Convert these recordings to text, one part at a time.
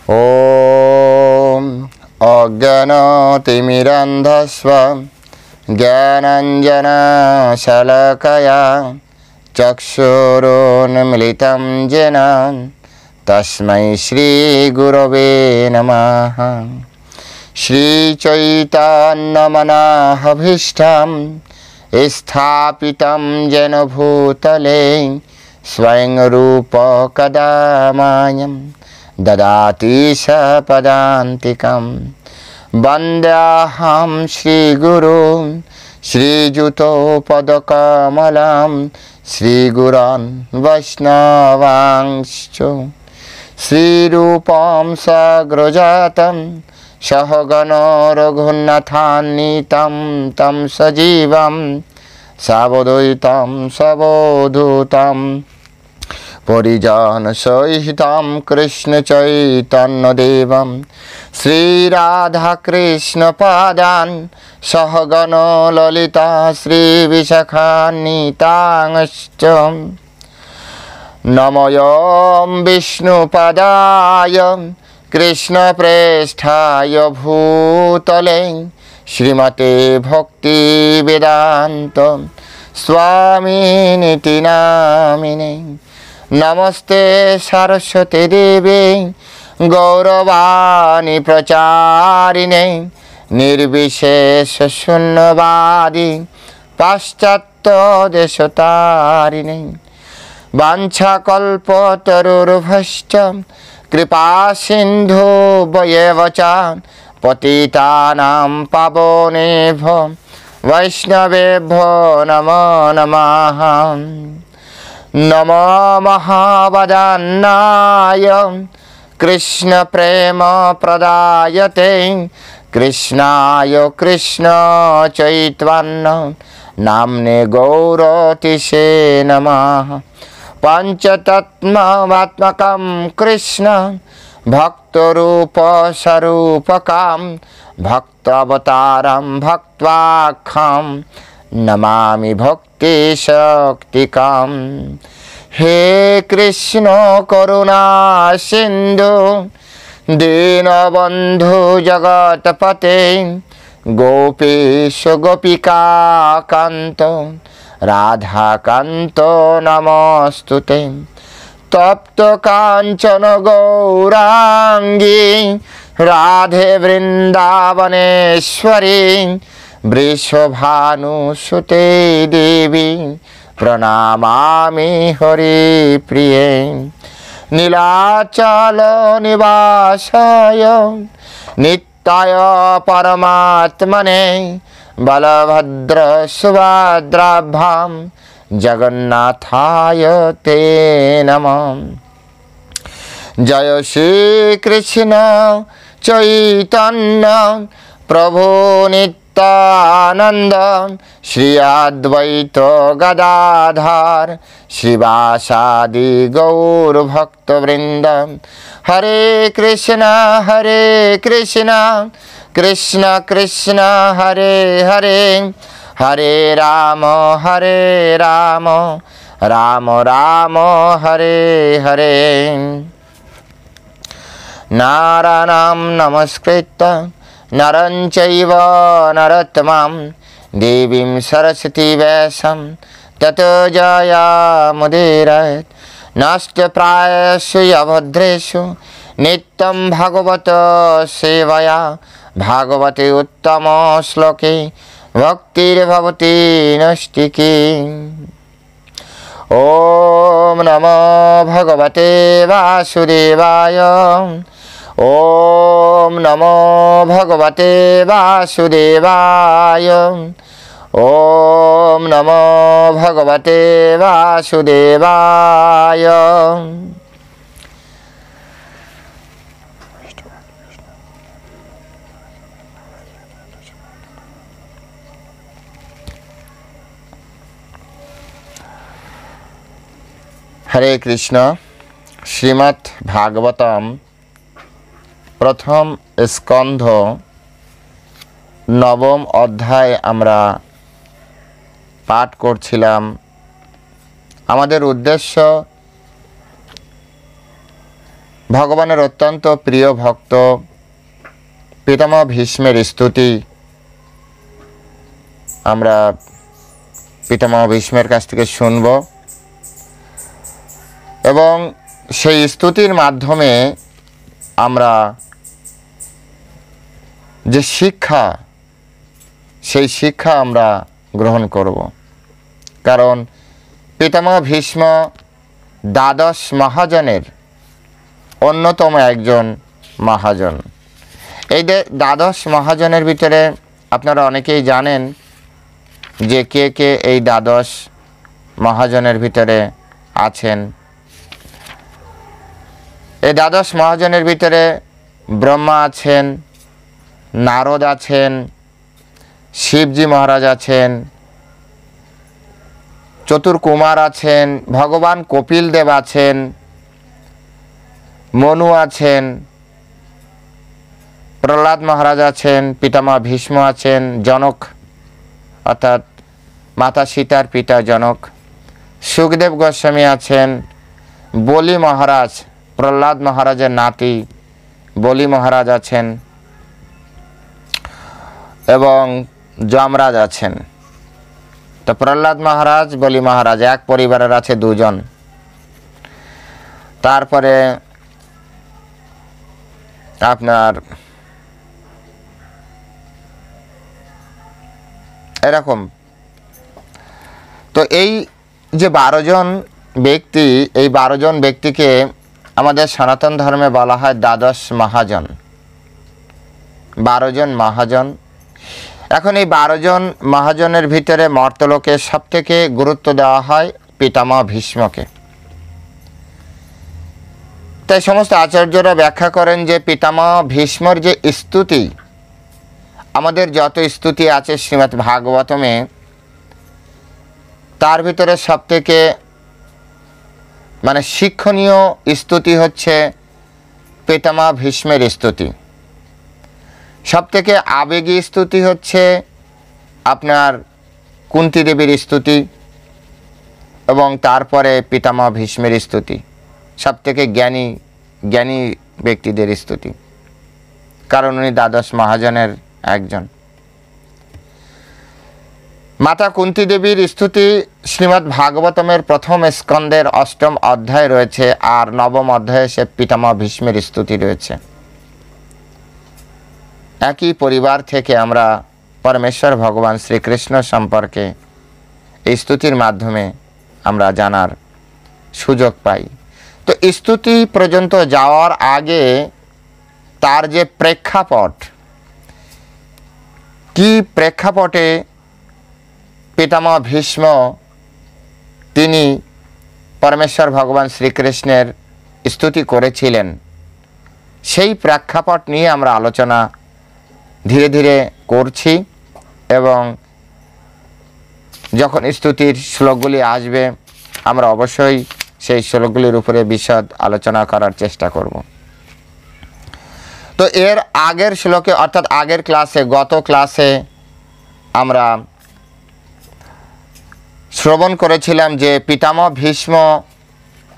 ॐ अज्ञानतिमिरान्धस्व ज्ञानाञ्जनशलाकया चक्षुरुन्मीलितं येन तस्मै श्रीगुरवे नमः। श्रीचैतन्यमनोभीष्टं स्थापितं येन भूतले स्वयं रूप कदा मायं ददाति सपदान्तिकं। वन्द्याहं श्रीगुरुं श्रीयुतपदकमलं श्रीगुरोन् वैष्णवांश्च। श्रीरूपं सग्रजातं सहगण रघुनाथान्वितं तं सजीवं सावधूतं सवधूतं परिजनसहितं कृष्णचैतन्यदेवं श्रीराधाकृष्णपादान् सहगण ललिता श्रीविशाखान्वितांश्च। नमोऽयं विष्णुपदाय कृष्णप्रेष्ठाय भूतले श्रीमते भक्तिवेदान्त स्वामिनिति नामिने। नमस्ते सरस्वती देवे गौरवाणी प्रचारिणे निर्विशेष शून्यवादी पाश्चात्य देशतारिणे। वाञ्छाकल्पतरुर्भश्च कृपा सिन्धु वयेव च पतितानां पावनेभ्यो वैष्णवेभ्यो नमो नमः। नमो महावदन्नाय कृष्ण प्रेम प्रदायते कृष्णाय कृष्ण चैतन्य नाम्ने गौरतिसे नमः। पंचतत्त्वात्मकं कृष्ण भक्तरूप स्वरूपकं भक्तावतारं भक्त्वाख्यं नमामि भक्ति शक्तिकं। हे कृष्ण करुणा सिन्धु दीनबन्धु जगत्पते गोपेश गोपिका कान्त राधाकान्त नमोस्तुते। तप्त कांचन गौरांगी राधे वृंदावनेश्वरी वृषभानुसुते देवी प्रणमामि हरिप्रिये। नीलाचल निवासाय नित्याय परमात्मने बलभद्र सुभद्राभ्यां जगन्नाथाय ते नमः। जय श्री कृष्ण चैतन्य प्रभु नित्यानंद श्री अद्वैत गदाधर श्रीवासादि गौर भक्तवृंद। हरे कृष्ण कृष्ण कृष्ण हरे हरे हरे राम राम राम हरे हरे। नारायणं नमस्कृत्य नरं चैव नरोत्तमं देवीं सरस्वती व्यासं ततो जयमुदीरयेत्। नष्टप्रायेषु अभद्रेषु नित्यं भागवत सेवया भागवते उत्तम श्लोके भक्तिर्भवति नैष्टिकी। ओम नमो भगवते वासुदेवाय। ओम नमो भगवते वासुदेवाय। ओम नमो भगवते वासुदेवाय। हरे कृष्ण। श्रीमद् भागवतम प्रथम स्कंध नवम अध्याय आमरा पाठ करछिलाम। आमादेर उद्देश्य ভগবানের অত্যন্ত প্রিয় ভক্ত পিতামহ ভীষ্মের স্তুতি আমরা পিতামহ ভীষ্মের কাছ থেকে শুনব এবং সেই স্তুতির মাধ্যমে আমরা যে শিক্ষা সেই শিক্ষা আমরা গ্রহণ করব। কারণ পিতামহ ভীষ্ম দ্বাদশ মহাজনের অন্যতম একজন মহাজন। এই দ্বাদশ মহাজনের ভিতরে আপনারা অনেকেই জানেন যে কে কে এই দ্বাদশ মহাজনের ভিতরে আছেন। এই দ্বাদশ মহাজনের ভিতরে ব্রহ্মা আছেন, নারদ আছেন, শিবজি মহারাজ আছেন, চতুর্কুমার আছেন, ভগবান কপিল দেব আছেন, মনু আছেন, প্রহ্লাদ মহারাজ আছেন, পিতামহ ভীষ্ম আছেন, জনক অর্থাৎ মাতা সীতার পিতা জনক, সুখদেব গোস্বামী আছেন, বলি মহারাজ প্রহ্লাদ মহারাজের নাতি বলি মহারাজ আছেন এবং যমরাজ আছেন। তো প্রহ্লাদ মহারাজ বলি মহারাজ এক পরিবারের আছে দুজন। তারপরে আপনার এরকম তো এই যে 12 জন ব্যক্তি, এই 12 জন ব্যক্তিকে আমাদের সনাতন ধর্মে বলা হয় দ্বাদশ মহাজন। 12 জন মহাজন। এখন এই 12 জন মহাজনের ভিতরে মর্তলোকে সবথেকে গুরুত্ব দেওয়া হয় পিতামহ ভীষ্মকে। তাই সমস্ত আচার্যরা ব্যাখ্যা করেন যে পিতামহ ভীষ্মর যে স্তুতি, আমাদের যত স্তুতি আছে শ্রীমদ্ ভাগবতমে, তার ভিতরে সবথেকে শিক্ষণীয় স্তুতি হচ্ছে পিতামহ ভীষ্মের স্তুতি। সবথেকে আবেগী স্তুতি হচ্ছে আপনার কুন্তী দেবীর স্তুতি এবং তারপরে পিতামহ ভীষ্মের স্তুতি। সবথেকে জ্ঞানী ব্যক্তিদের স্তুতি, কারণ উনি দ্বাদশ মহাজনের একজন। মাতা কুন্তী দেবীর স্তুতি শ্রীমদ্ ভাগবতমের প্রথম স্কন্দের 8ম অধ্যায় রয়েছে, আর 9ম অধ্যায়ে সে পিতামহ ভীষ্মের স্তুতি রয়েছে। একই পরিবার থেকে আমরা পরমেশ্বর ভগবান শ্রীকৃষ্ণ সম্পর্কে এই স্তুতির মাধ্যমে আমরা জানার সুযোগ পাই। তো স্তুতি পর্যন্ত যাওয়ার আগে তার যে প্রেক্ষাপট, কি প্রেক্ষাপটে পিতামহ ভীষ্ম তিনি পরমেশ্বর ভগবান শ্রীকৃষ্ণের স্তুতি করেছিলেন, সেই প্রেক্ষাপট নিয়ে আমরা আলোচনা ধীরে ধীরে করছি এবং যখন স্তুতির শ্লোকগুলি আসবে আমরা অবশ্যই সেই শ্লোকগুলির উপরে বিশদ আলোচনা করার চেষ্টা করব। তো এর আগের শ্লোকে অর্থাৎ আগের ক্লাসে, গত ক্লাসে আমরা শ্রবণ করেছিলাম যে পিতামহ ভীষ্ম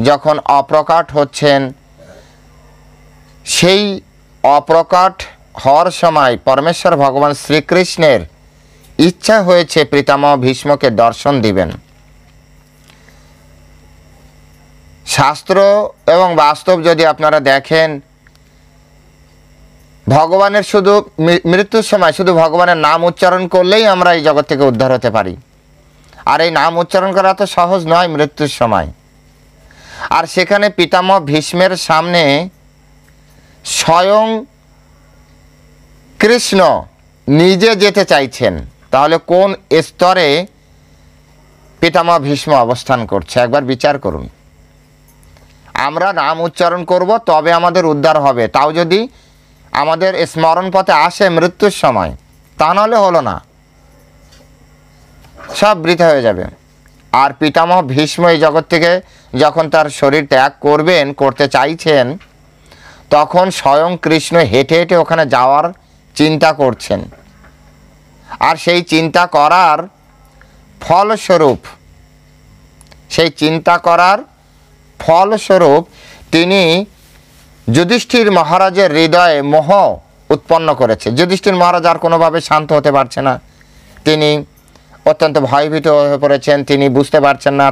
যখন অপ্রকট হচ্ছেন, সেই অপ্রকট হওয়ার সময় পরমেশ্বর ভগবান শ্রীকৃষ্ণের ইচ্ছা হয়েছে পিতামহ ভীষ্মকে দর্শন দিবেন। শাস্ত্র এবং বাস্তব যদি আপনারা দেখেন, ভগবানের শুধু মৃত্যুর সময় শুধু ভগবানের নাম উচ্চারণ করলেই আমরা এই জগৎ থেকে উদ্ধার হতে পারি। আর এই নাম উচ্চারণ করা তো সহজ নয় মৃত্যুর সময়। আর সেখানে পিতামহ ভীষ্মের সামনে স্বয়ং কৃষ্ণ নিজে যেতে চাইছেন, তাহলে কোন স্তরে পিতামহ ভীষ্ম অবস্থান করছে একবার বিচার করুন। আমরা নাম উচ্চারণ করব তবে আমাদের উদ্ধার হবে, তাও যদি আমাদের স্মরণ পথে আসে মৃত্যুর সময়, তা নাহলে হলো না, সব বৃথা হয়ে যাবে। আর পিতামহ ভীষ্ম এই জগৎ থেকে যখন তার শরীর ত্যাগ করতে চাইছেন, তখন স্বয়ং কৃষ্ণ হেঁটে হেঁটে ওখানে যাওয়ার চিন্তা করছেন। আর সেই চিন্তা করার ফলস্বরূপ তিনি যুধিষ্ঠির মহারাজের হৃদয়ে মোহ উৎপন্ন করেছে। যুধিষ্ঠির মহারাজ আর কোনোভাবে শান্ত হতে পারছে না, তিনি অত্যন্ত ভয়ভীত হয়ে পড়েছেন, তিনি বুঝতে পারছেন না,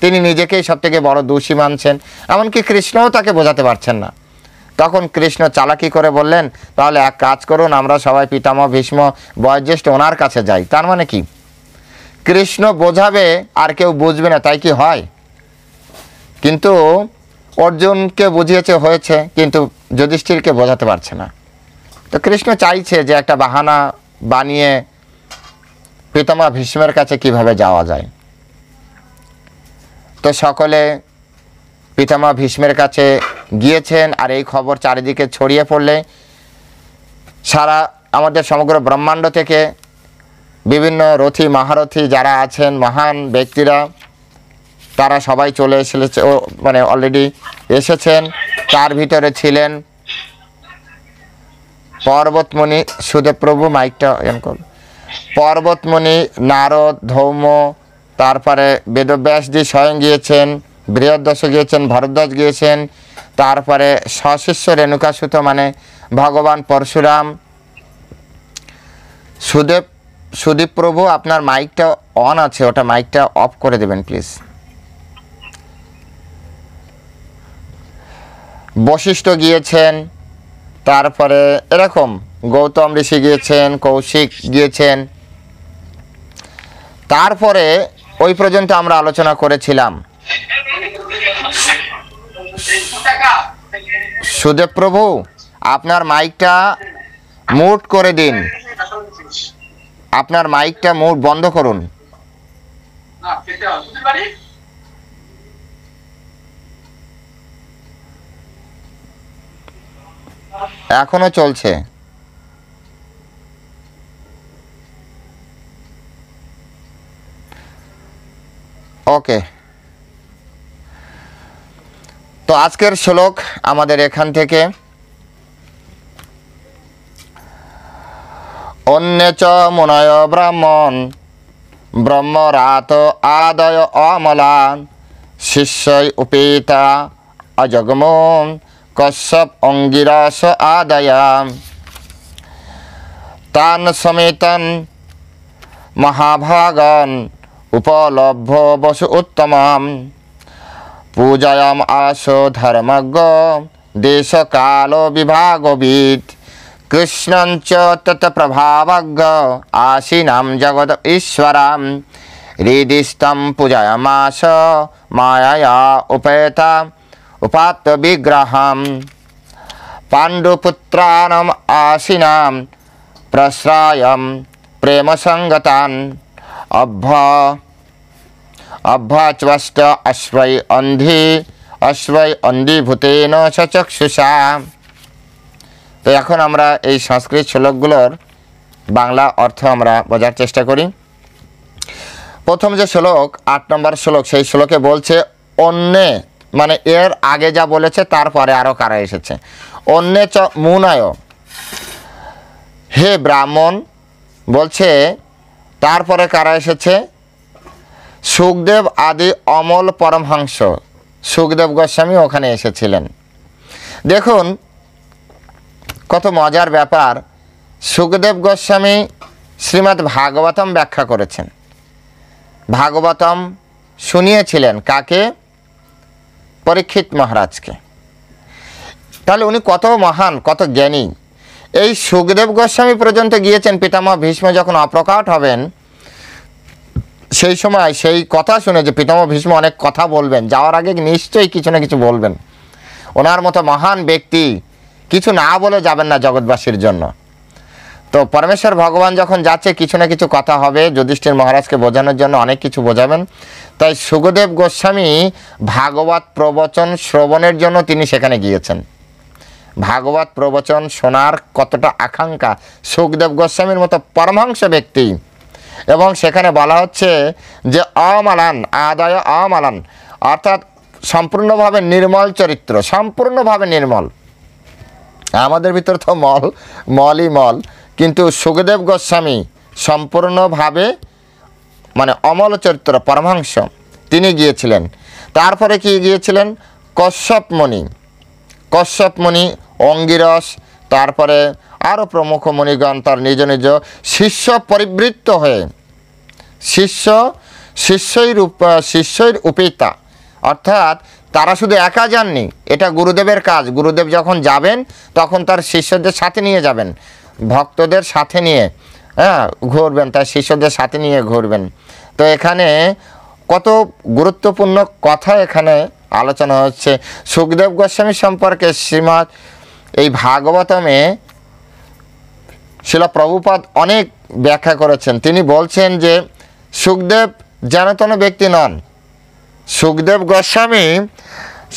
তিনি নিজেকেই সবথেকে বড় দোষী মানছেন, এমনকি কৃষ্ণও তাকে বোঝাতে পারছেন না। তখন কৃষ্ণ চালাকি করে বললেন, তাহলে এক কাজ করুন, আমরা সবাই পিতামহ ভীষ্ম বয়োজ্যেষ্ঠ ওনার কাছে যাই। তার মানে কি, কৃষ্ণ বোঝাবে আর কেউ বুঝবে না, তাই কি হয়? কিন্তু অর্জুনকে বুঝিয়েছে, হয়েছে, কিন্তু যুধিষ্ঠিরকে বোঝাতে পারছে না। তো কৃষ্ণ চাইছে যে একটা বাহানা বানিয়ে পিতামহ ভীষ্মের কাছে কিভাবে যাওয়া যায়। তো সকলে পিতামহ ভীষ্মের কাছে গিয়েছেন, আর এই খবর চারিদিকে ছড়িয়ে পড়লে সারা আমাদের সমগ্র ব্রহ্মাণ্ড থেকে বিভিন্ন রথী মহারথী যারা আছেন, মহান ব্যক্তিরা, তারা সবাই চলে এসেছে, মানে অলরেডি এসেছেন। তার ভিতরে ছিলেন পর্বতমণি, সুদেবপ্রভু মাইকটা এন কর, পর্বতমণি, নারদ, ধৌম, তারপরে বেদব্যাসজি স্বয়ং গিয়েছেন, বৃহদ্দশ গিয়েছেন, ভরদ্বাজ গিয়েছেন, তারপরে সশিষ্য রেণুকাসুত মানে ভগবান পরশুরাম। সুদীপ প্রভু, আপনার মাইকটা অন আছে, ওটা মাইকটা অফ করে দেবেন প্লিজ। বশিষ্ঠ গিয়েছেন, তারপরে এরকম গৌতম ঋষি গিয়েছেন, কৌশিক গিয়েছেন। তারপরে ওই পর্যন্ত আমরা আলোচনা করেছিলাম সুদেব প্রভু আপনার মাইকটা মিউট করে দিন, আপনার মাইকটা মিউট বন্ধ করুন। এখনো চলছে। ওকে, তো আজকের শ্লোক আমাদের এখান থেকে, অন্যচ মুনয় ব্রাহ্মণ ব্রহ্মরাত আদয় অমলান শিষ্যই উপেতা অজগমন কশ্যপ অঙ্গিরাস আদয়াম তান সমেতন মহাভাগন উপলভ্য বসু উত্তমম পূজায়াম আশো ধর্মজ্ঞ দেশ কাল বিভাগবিদ কৃষ্ণঞ্চ তৎপ্রভাবজ্ঞ আশীনাম জগদ ঈশ্বরাম হৃদিস্থম পূজায়ামাস মায়ায়া উপেতা উপাত্ত বিগ্রহম পাণ্ডুপুত্রাণম আশীনাম প্রশ্রায়ম প্রেম সঙ্গতান অভ্যাচ্বষ্ট অশ্বৈ অন্ধীভূতেন সচক্ষুষা। তো এখন আমরা এই সংস্কৃত শ্লোকগুলোর বাংলা অর্থ আমরা বোঝার চেষ্টা করি। প্রথম যে শ্লোক 8 নম্বর শ্লোক, সেই শ্লোকে বলছে অন্যে, মানে এর আগে যা বলেছে তারপরে আরও কারা এসেছে। অন্যে চ মুনয়, হে ব্রাহ্মণ বলছে, তারপরে কারা এসেছে? সুখদেব আদি অমল পরমহংস, সুখদেব গোস্বামী ওখানে এসেছিলেন। দেখুন কত মজার ব্যাপার, সুখদেব গোস্বামী শ্রীমদ্ ভাগবতম ব্যাখ্যা করেছেন, ভাগবতম শুনিয়েছিলেন কাকে? পরীক্ষিত মহারাজকে। তাহলে উনি কত মহান, কত জ্ঞানী। এই সুখদেব গোস্বামী পর্যন্ত গিয়েছেন, পিতামহ ভীষ্ম যখন অপ্রকট হবেন সেই সময় সেই কথা শুনে যে পিতামহ ভীষ্ম অনেক কথা বলবেন, যাওয়ার আগে নিশ্চয়ই কিছু না কিছু বলবেন। ওনার মতো মহান ব্যক্তি কিছু না বলে যাবেন না জগৎবাসীর জন্য। তো পরমেশ্বর ভগবান যখন যাচ্ছে কিছু না কিছু কথা হবে, যুধিষ্ঠির মহারাজকে বোঝানোর জন্য অনেক কিছু বোঝাবেন। তাই সুখদেব গোস্বামী ভাগবত প্রবচন শ্রবণের জন্য তিনি সেখানে গিয়েছেন। ভাগবত প্রবচন শোনার কতটা আকাঙ্ক্ষা সুখদেব গোস্বামীর মতো পরমহংস ব্যক্তি। এবং সেখানে বলা হচ্ছে যে অমালান আদায় অমালান, অর্থাৎ সম্পূর্ণভাবে নির্মল চরিত্র, সম্পূর্ণভাবে নির্মল। আমাদের ভিতর তো মলই মল, কিন্তু সুখদেব গোস্বামী সম্পূর্ণভাবে মানে অমল চরিত্র, পরমহংস, তিনি গিয়েছিলেন। তারপরে কি গিয়েছিলেন? কশ্যপ মুনি। কশ্যপ মুনি, অঙ্গিরস, তারপরে আরও প্রমুখ মুনিগণ তার নিজ নিজ শিষ্য পরিবৃত্ত হয়ে শিষ্যের উপেতা, অর্থাৎ তারা শুধু একা যাননি, এটা গুরুদেবের কাজ। গুরুদেব যখন যাবেন তখন তার শিষ্যদের সাথে নিয়ে যাবেন, ভক্তদের সাথে নিয়ে ঘুরবেন, তার শিষ্যদের সাথে নিয়ে ঘুরবেন। তো এখানে কত গুরুত্বপূর্ণ কথা এখানে আলোচনা হচ্ছে। সুখদেব গোস্বামী সম্পর্কে শ্রীমৎ এই ভাগবতমে শিলা প্রভুপাদ অনেক ব্যাখ্যা করেছেন। তিনি বলছেন যে সুখদেব যেন তেন ব্যক্তি নন। সুখদেব গোস্বামী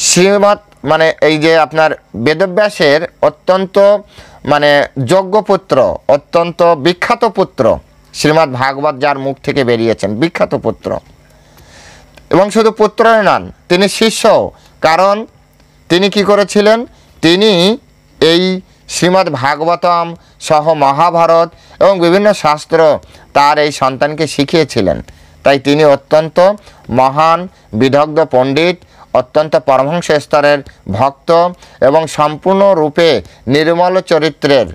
শ্রীমৎ মানে এই যে আপনার বেদব্যাসের অত্যন্ত মানে যোগ্য পুত্র, অত্যন্ত বিখ্যাত পুত্র। শ্রীমৎ ভাগবত যার মুখ থেকে বেরিয়েছেন, বিখ্যাত পুত্র। এবং শুধু পুত্রই নন, তিনি শিষ্য। কারণ তিনি কি করেছিলেন, তিনি এই শ্রীমদ্ ভাগবতম সহ মহাভারত এবং বিভিন্ন শাস্ত্র তার এই সন্তানকে শিখিয়েছিলেন। তাই তিনি অত্যন্ত মহান বিদগ্ধ পণ্ডিত, অত্যন্ত পরমহংস স্তরের ভক্ত এবং সম্পূর্ণরূপে নির্মল চরিত্রের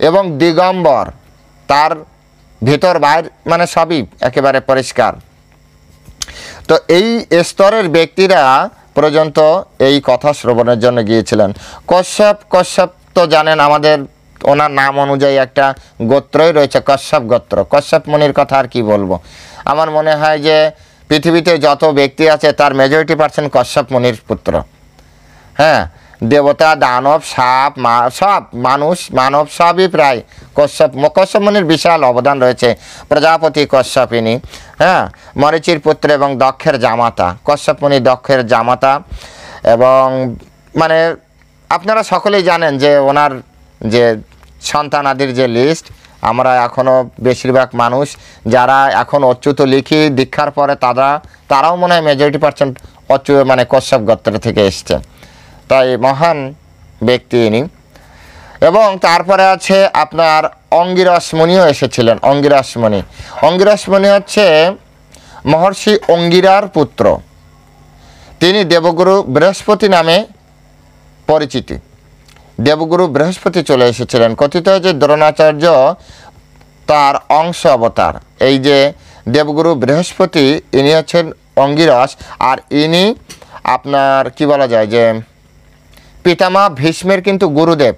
এবং দিগম্বর, তার ভিতর বাইর মানে সবই একেবারে পরিষ্কার। তো এই স্তরের ব্যক্তিরা পর্যন্ত এই কথা শ্রবণের জন্য গিয়েছিলেন। কশ্যপ তো জানেন, আমাদের ওনার নাম অনুযায়ী একটা গোত্রই রয়েছে, কশ্যপ গোত্র। কশ্যপ মুনির কথা আর কি বলবো। আমার মনে হয় যে পৃথিবীতে যত ব্যক্তি আছে তার মেজরিটি% কশ্যপ মুনির পুত্র। হ্যাঁ, দেবতা, দানব, সাপ, সব মানব সবই প্রায় কশ্যপ মুনির বিশাল অবদান রয়েছে। প্রজাপতি কশ্যপ ইনি, হ্যাঁ, মরিচির পুত্র এবং দক্ষের জামাতা। কশ্যপ মুনি দক্ষের জামাতা। এবং মানে আপনারা সকলেই জানেন যে ওনার যে সন্তানাদির যে লিস্ট, আমরা এখনও বেশিরভাগ মানুষ যারা এখন অচ্যুত লিখি দীক্ষার পরে তারাও মনে হয় মেজরিটি% মানে কশ্যপ গোত্র থেকে এসছে। তাই মহান ব্যক্তি ইনি। এবং তারপরে আছে আপনার অঙ্গিরস মুনিও এসেছিলেন। অঙ্গিরস মুনি হচ্ছে মহর্ষি অঙ্গিরার পুত্র। তিনি দেবগুরু বৃহস্পতি নামে পরিচিতি। দেবগুরু বৃহস্পতি চলে এসেছিলেন। কথিত হয় যে দ্রোণাচার্য তার অংশ অবতার। এই যে দেবগুরু বৃহস্পতি, ইনি হচ্ছেন অঙ্গিরস। আর ইনি আপনার কি বলা যায় যে পিতামহ ভীষ্মের কিন্তু গুরুদেব।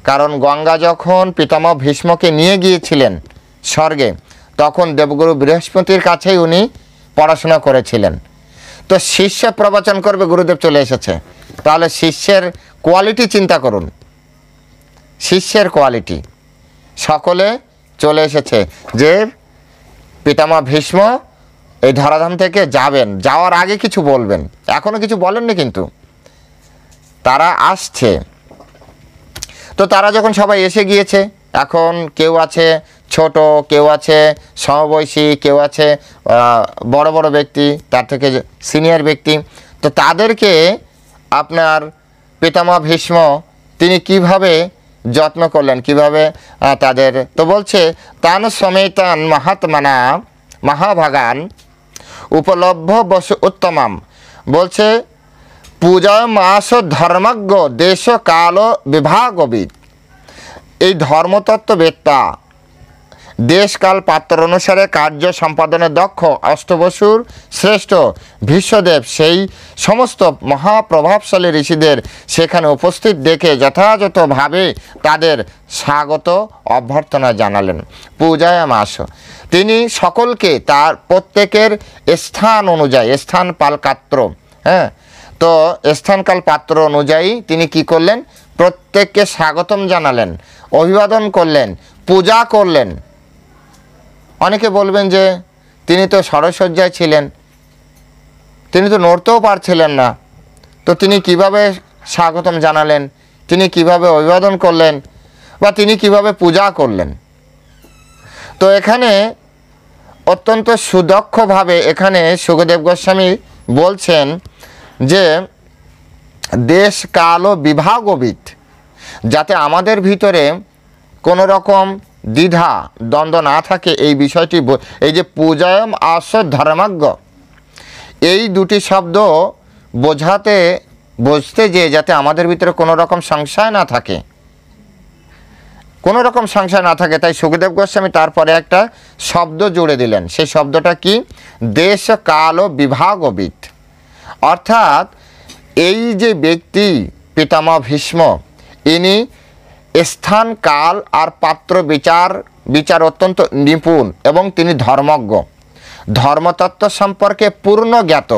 কারণ গঙ্গা যখন পিতামহ ভীষ্মকে নিয়ে গিয়েছিলেন স্বর্গে, তখন দেবগুরু বৃহস্পতির কাছেই উনি পড়াশোনা করেছিলেন। তো শিষ্য প্রবচন করবে, গুরুদেব চলে এসেছে। তাহলে শিষ্যের কোয়ালিটি চিন্তা করুন, শিষ্যের কোয়ালিটি সকলে চলে এসেছে। যে পিতামহ ভীষ্ম এই ধরাধাম থেকে যাবেন, যাওয়ার আগে কিছু বলবেন, এখনও কিছু বলেননি কিন্তু তারা আসছে। তো তারা যখন সবাই এসে গিয়েছে, এখন কেউ আছে ছোট, কেউ আছে সমবয়সী, কেউ আছে বড় বড় ব্যক্তি, তার থেকে সিনিয়র ব্যক্তি। তো তাদেরকে আপনার পিতামহ ভীষ্ম তিনি কিভাবে যত্ন করলেন, কিভাবে তাদের, তো বলছে তান সমেতান মহাত্মানা মহাভাগান উপলভ্য বসু উত্তমাম। বলছে পূজা মাস ধর্মজ্ঞ দেশ কাল বিভাগবিদ। এই ধর্মতত্ত্ববেত্তা, দেশ কাল পাত্র অনুসারে কার্য সম্পাদনে দক্ষ অষ্টবসুর শ্রেষ্ঠ ভীষ্মদেব সেই সমস্ত মহাপ্রভাবশালী ঋষিদের সেখানে উপস্থিত দেখে যথাযথভাবে তাদের স্বাগত অভ্যর্থনা জানালেন। পূজায় মাস, তিনি সকলকে তার প্রত্যেকের স্থান অনুযায়ী, স্থান পাল পাত্র, হ্যাঁ, তো স্থানকাল পাত্র অনুযায়ী তিনি কি করলেন, প্রত্যেককে স্বাগতম জানালেন, অভিবাদন করলেন, পূজা করলেন। অনেকে বলবেন যে তিনি তো ষড়শয্যায় ছিলেন, তিনি তো নড়তেও পারছিলেন না, তো তিনি কিভাবে স্বাগতম জানালেন, তিনি কিভাবে অভিবাদন করলেন, বা তিনি কিভাবে পূজা করলেন। তো এখানে অত্যন্ত সুদক্ষভাবে এখানে সুখদেব গোস্বামী বলছেন যে দেশ কাল ও বিভাগবিদ, যাতে আমাদের ভিতরে কোনো রকম দ্বিধা দ্বন্দ্ব না থাকে এই বিষয়টি। এই যে পূজায়ম আস ধর্মজ্ঞ, এই দুটি শব্দ বোঝাতে বুঝতে যে যাতে আমাদের ভিতরে কোনো রকম সংশয় না থাকে, কোনো রকম সংশয় না থাকে, তাই সুখদেব গোস্বামী তারপরে একটা শব্দ জুড়ে দিলেন। সেই শব্দটা কি? দেশ কাল ও বিভাগবিদ। অর্থাৎ এই যে ব্যক্তি পিতামহ ভীষ্ম, ইনি স্থান কাল আর পাত্র বিচার অত্যন্ত নিপুণ এবং তিনি ধর্মজ্ঞ, ধর্মতত্ত্ব সম্পর্কে পূর্ণ জ্ঞাত।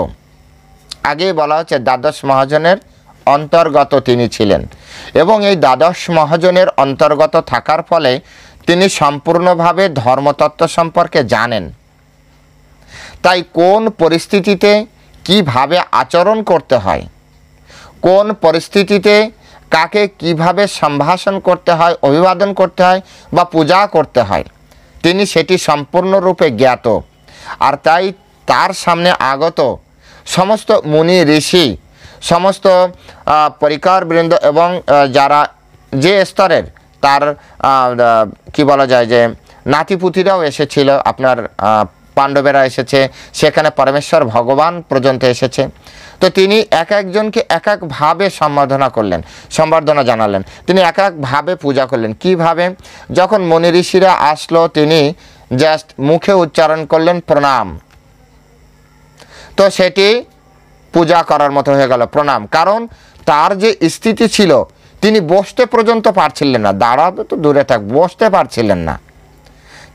আগেই বলা হচ্ছে দ্বাদশ মহাজনের অন্তর্গত তিনি ছিলেন এবং এই দ্বাদশ মহাজনের অন্তর্গত থাকার ফলে তিনি সম্পূর্ণভাবে ধর্মতত্ত্ব সম্পর্কে জানেন। তাই কোন পরিস্থিতিতে কিভাবে আচরণ করতে হয়, কোন পরিস্থিতিতে কাকে কিভাবে সম্ভাষণ করতে হয়, অভিবাদন করতে হয় বা পূজা করতে হয়, তিনি সেটি সম্পূর্ণরূপে জ্ঞাত। আর তাই তার সামনে আগত সমস্ত মুনি ঋষি, সমস্ত পরিকারবৃন্দ এবং যারা যে স্তরের তার কি বলা যায় যে নাতিপুতিরাও এসেছিল, আপনার পাণ্ডবেরা এসেছে, সেখানে পরমেশ্বর ভগবান পর্যন্ত এসেছে। তো তিনি এক একজনকে এক একভাবে সম্বর্ধনা জানালেন, তিনি এক একভাবে পূজা করলেন। কিভাবে? যখন মুনি ঋষিরা আসলো তিনি জাস্ট মুখে উচ্চারণ করলেন প্রণাম, তো সেটি পূজা করার মতো হয়ে গেল প্রণাম। কারণ তার যে স্থিতি ছিল, তিনি বসতে পর্যন্ত পারছিলেন না, দাঁড়াবে তো দূরে থাক, বসতে পারছিলেন না।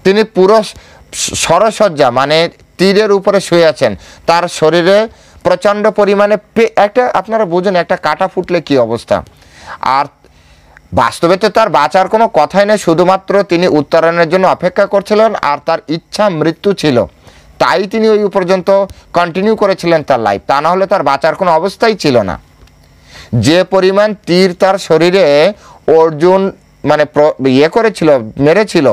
তিনি পুরো সরসজ্জা মানে তীরের উপরে শুয়ে আছেন, তার শরীরে প্রচণ্ড পরিমাণে একটা, আপনারা বুঝেন একটা কাটা ফুটলে কি অবস্থা। আর বাস্তবে তো তার বাঁচার কোনো কথাই নেই, শুধুমাত্র তিনি উত্তরণের জন্য অপেক্ষা করছিলেন আর তার ইচ্ছা মৃত্যু ছিল, তাই তিনি ওই পর্যন্ত কন্টিনিউ করেছিলেন তার লাইফ, তা না হলে তার বাঁচার কোনো অবস্থাই ছিল না। যে পরিমাণ তীর তার শরীরে অর্জুন মানে মেরেছিল,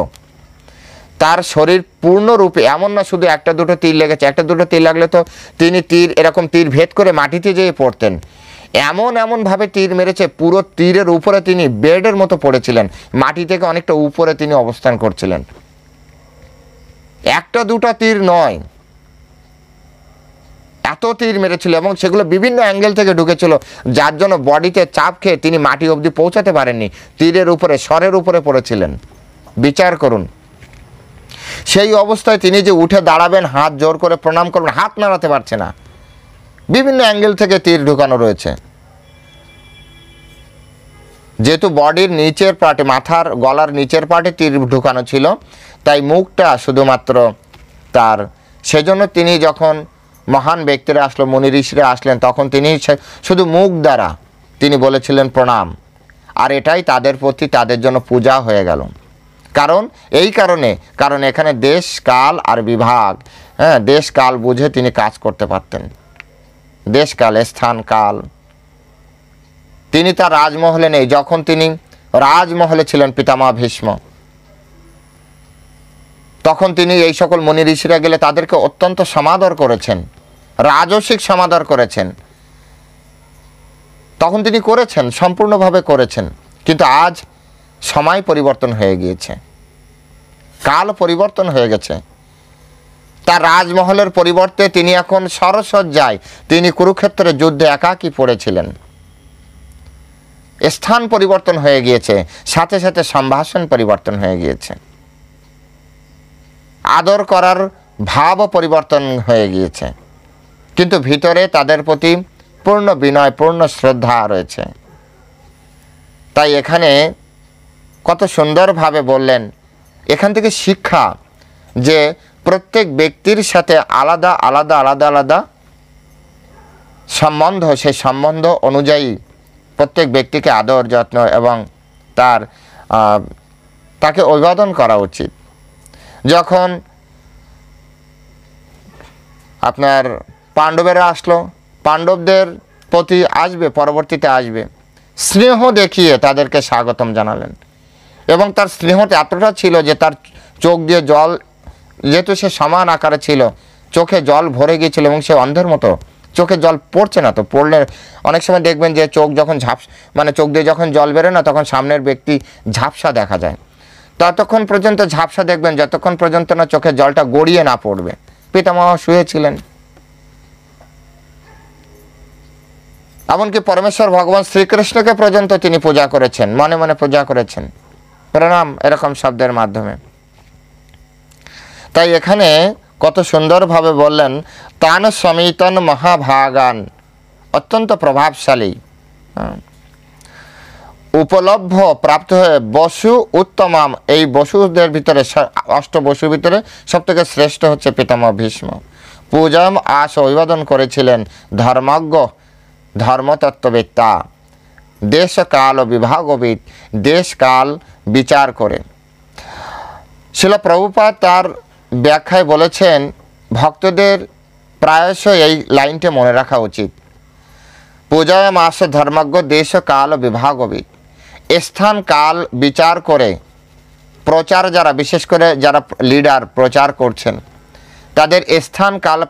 তার শরীর পূর্ণরূপে, এমন না শুধু একটা দুটো তীর লেগেছে, একটা দুটো তীর লাগলে তো তিনি এরকম তীর ভেদ করে মাটিতে যেয়ে পড়তেন, এমনভাবে তীর মেরেছে পুরো তীরের উপরে তিনি বেডের মতো পড়েছিলেন, মাটি থেকে অনেকটা উপরে তিনি অবস্থান করছিলেন। একটা দুটো তীর নয়, এত তীর মেরেছিল এবং সেগুলো বিভিন্ন অ্যাঙ্গেল থেকে ঢুকেছিল, যার জন্য বডিতে চাপ খেয়ে তিনি মাটি অবধি পৌঁছাতে পারেননি, তীরের উপরে স্বরের উপরে পড়েছিলেন। বিচার করুন, সেই অবস্থায় তিনি যে উঠে দাঁড়াবেন, হাত জোর করে প্রণাম করবেন, হাত নাড়াতে পারছে না, বিভিন্ন অ্যাঙ্গেল থেকে তীর ঢুকানো রয়েছে। যেহেতু বডির নিচের পার্টে, মাথার গলার নিচের পার্টে তীর ঢুকানো ছিল, তাই মুখটা শুধুমাত্র তার, সেজন্য তিনি যখন মহান ব্যক্তিরা আসলো, মুনি ঋষিরা আসলেন, তখন তিনি শুধু মুখ দ্বারা তিনি বলেছিলেন প্রণাম। আর এটাই তাদের প্রতি, তাদের জন্য পূজা হয়ে গেল। কারণ এখানে দেশ কাল আর বিভাগ, হ্যাঁ, দেশ কাল বুঝে তিনি কাজ করতে পারতেন। দেশ কাল, স্থান কাল। তিনি তার রাজমহলে নেই, যখন তিনি রাজমহলে ছিলেন পিতামহ ভীষ্ম, তখন তিনি এই সকল মুনি ঋষিরা গেলে তাদেরকে অত্যন্ত সমাদর করেছেন, রাজসিক সমাদর করেছেন, তখন তিনি করেছেন, সম্পূর্ণভাবে করেছেন। কিন্তু আজ সময় পরিবর্তন হয়ে গিয়েছে, কাল পরিবর্তন হয়ে গেছে। তার রাজমহলের পরিবর্তে তিনি এখন সরসজ্জায়, তিনি কুরুক্ষেত্রের যুদ্ধে একাকী পড়েছিলেন। স্থান পরিবর্তন হয়ে গিয়েছে, সাথে সাথে সম্ভাষণ পরিবর্তন হয়ে গিয়েছে, আদর করার ভাবও পরিবর্তন হয়ে গিয়েছে, কিন্তু ভিতরে তাদের প্রতি পূর্ণ বিনয়, পূর্ণ শ্রদ্ধা রয়েছে। তাই এখানে কত সুন্দরভাবে বললেন, এখান থেকে শিক্ষা যে প্রত্যেক ব্যক্তির সাথে আলাদা আলাদা আলাদা আলাদা সম্বন্ধ, সেই সম্বন্ধ অনুযায়ী প্রত্যেক ব্যক্তিকে আদর যত্ন এবং তাকে অভিবাদন করা উচিত। যখন আপনার পাণ্ডবেরা আসলো, পাণ্ডবদের প্রতি আসবে, পরবর্তীতে আসবে, স্নেহ দেখিয়ে তাদেরকে স্বাগতম জানালেন। এবং তার স্নেহটা এতটা ছিল যে তার চোখ দিয়ে জল, যেহেতু সে সমান আকারে ছিল, চোখে জল ভরে গিয়েছিল এবং সে অন্ধের মতো, চোখে জল পড়ছে না। তো পড়লে অনেক সময় দেখবেন যে চোখ যখন চোখ দিয়ে যখন জল বেরোয় না, তখন সামনের ব্যক্তি ঝাপসা দেখা যায়। ততক্ষণ পর্যন্ত ঝাপসা দেখবেন যতক্ষণ পর্যন্ত না চোখে জলটা গড়িয়ে না পড়বে। পিতামহ শুয়েছিলেন, এমনকি পরমেশ্বর ভগবান শ্রীকৃষ্ণকে পর্যন্ত তিনি পূজা করেছেন, মনে মনে পূজা করেছেন, প্রণাম এরকম শব্দের মাধ্যমে। তাই এখানে কত সুন্দরভাবে বললেন, তান সমিতন মহাভাগান, অত্যন্ত প্রভাবশালী, উপলব্ধ প্রাপ্ত হয়ে বসু উত্তমাম, এই বসুদের ভিতরে অষ্ট বসুর ভিতরে সব থেকে শ্রেষ্ঠ হচ্ছে পিতামহ ভীষ্ম। পূজাম আস অভিবাদন করেছিলেন ধর্মজ্ঞ, ধর্মতত্ত্ববেত্তা, দেশকাল ও বিভাগবিদ, দেশকাল বিচার করে। শিল প্রভুপাদ তার ব্যাখ্যায় বলেছেন, ভক্তদের প্রায়শই এই লাইনটি মনে রাখা উচিত। পূজায় মাস ধর্মজ্ঞ, দেশ কাল ও বিভাগবিদ, স্থান কাল বিচার করে প্রচার, যারা বিশেষ করে যারা লিডার প্রচার করছেন, তাদের স্থান কাল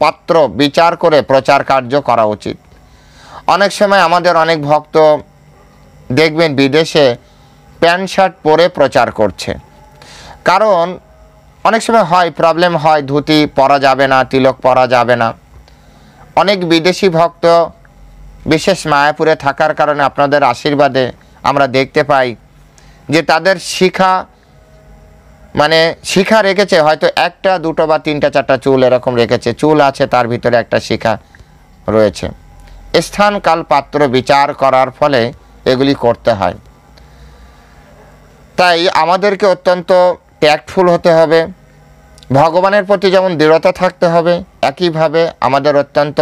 পাত্র বিচার করে প্রচার কার্য করা উচিত। অনেক সময় আমাদের অনেক ভক্ত দেখবেন বিদেশে প্যান্ট শার্ট পরে প্রচার করছে, কারণ অনেক সময় হয় প্রবলেম হয়, ধুতি পরা যাবে না, তিলক পরা যাবে না। অনেক বিদেশি ভক্ত বিশেষ মায়াপুরে থাকার কারণে আপনাদের আশীর্বাদে আমরা দেখতে পাই যে তাদের শিখা রেখেছে, হয়তো একটা দুটো বা তিনটা চারটা চুল এরকম রেখেছে, চুল আছে তার ভিতরে একটা শিখা রয়েছে। স্থান কাল পাত্র বিচার করার ফলে এগুলি করতে হয়। তাই আমাদেরকে অত্যন্ত ট্যাক্টফুল হতে হবে, ভগবানের প্রতি যেমন দৃঢ়তা থাকতে হবে, একইভাবে আমাদের অত্যন্ত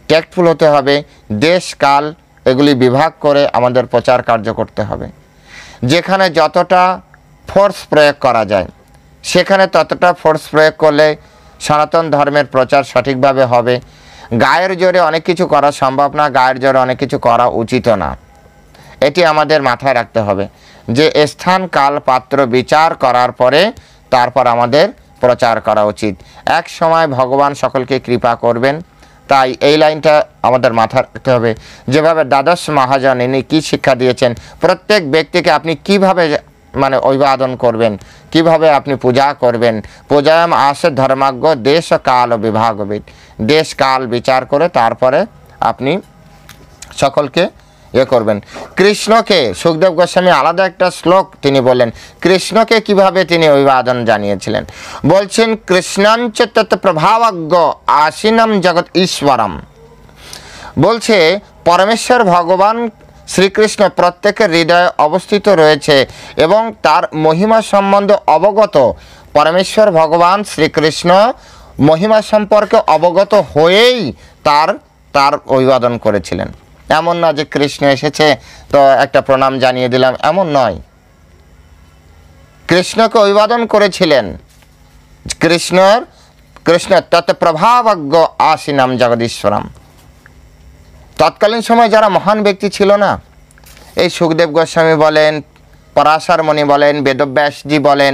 ট্যাক্টফুল হতে হবে। দেশ কাল এগুলি বিভাগ করে আমাদের প্রচার কার্য করতে হবে। যেখানে যতটা ফোর্স প্রয়োগ করা যায় সেখানে ততটা ফোর্স প্রয়োগ করলে সনাতন ধর্মের প্রচার সঠিকভাবে হবে। গায়ের জোরে অনেক কিছু করা সম্ভব না, গায়ের জোরে অনেক কিছু করা উচিত না। এটি আমাদের মাথায় রাখতে হবে যে স্থান কাল পাত্র বিচার করার পরে তারপর আমাদের প্রচার করা উচিত। এক সময় ভগবান সকলকে কৃপা করবেন। তাই এই লাইনটা আমাদের মাথায় রাখতে হবে। যেভাবে দ্বাদশ মহাজন ইনি কী শিক্ষা দিয়েছেন, প্রত্যেক ব্যক্তিকে আপনি কিভাবে অভিবাদন করবেন, কিভাবে আপনি পূজা করবেন। পূজায়াম আসে ধর্মজ্ঞ, দেশ কাল ও বিভাগবিদ, দেশ কাল বিচার করে তারপরে আপনি সকলকে করবেন। কৃষ্ণকে সুখদেব গোস্বামী আলাদা একটা শ্লোক তিনি বললেন, কৃষ্ণকে কিভাবে তিনি অভিবাদন জানিয়েছিলেন। বলছেন, কৃষ্ণাঞ্চ তৎ প্রভাবজ্ঞ আসীনম জগৎ ঈশ্বরম। বলছে পরমেশ্বর ভগবান শ্রীকৃষ্ণ প্রত্যেকের হৃদয়ে অবস্থিত রয়েছে এবং তার মহিমা সম্বন্ধে অবগত। পরমেশ্বর ভগবান শ্রীকৃষ্ণ মহিমা সম্পর্কে অবগত হয়েই তার অভিবাদন করেছিলেন। এমন না যে কৃষ্ণ এসেছে তো একটা প্রণাম জানিয়ে দিলাম, এমন নয়। কৃষ্ণকে অভিবাদন করেছিলেন। কৃষ্ণ তৎ প্রভাবজ্ঞ আসীনম জগদীশ্বরম। তৎকালীন সময় যারা মহান ব্যক্তি ছিল না, এই সুখদেব গোস্বামী বলেন, পরাশর মুনি বলেন, বেদব্যাসজি বলেন,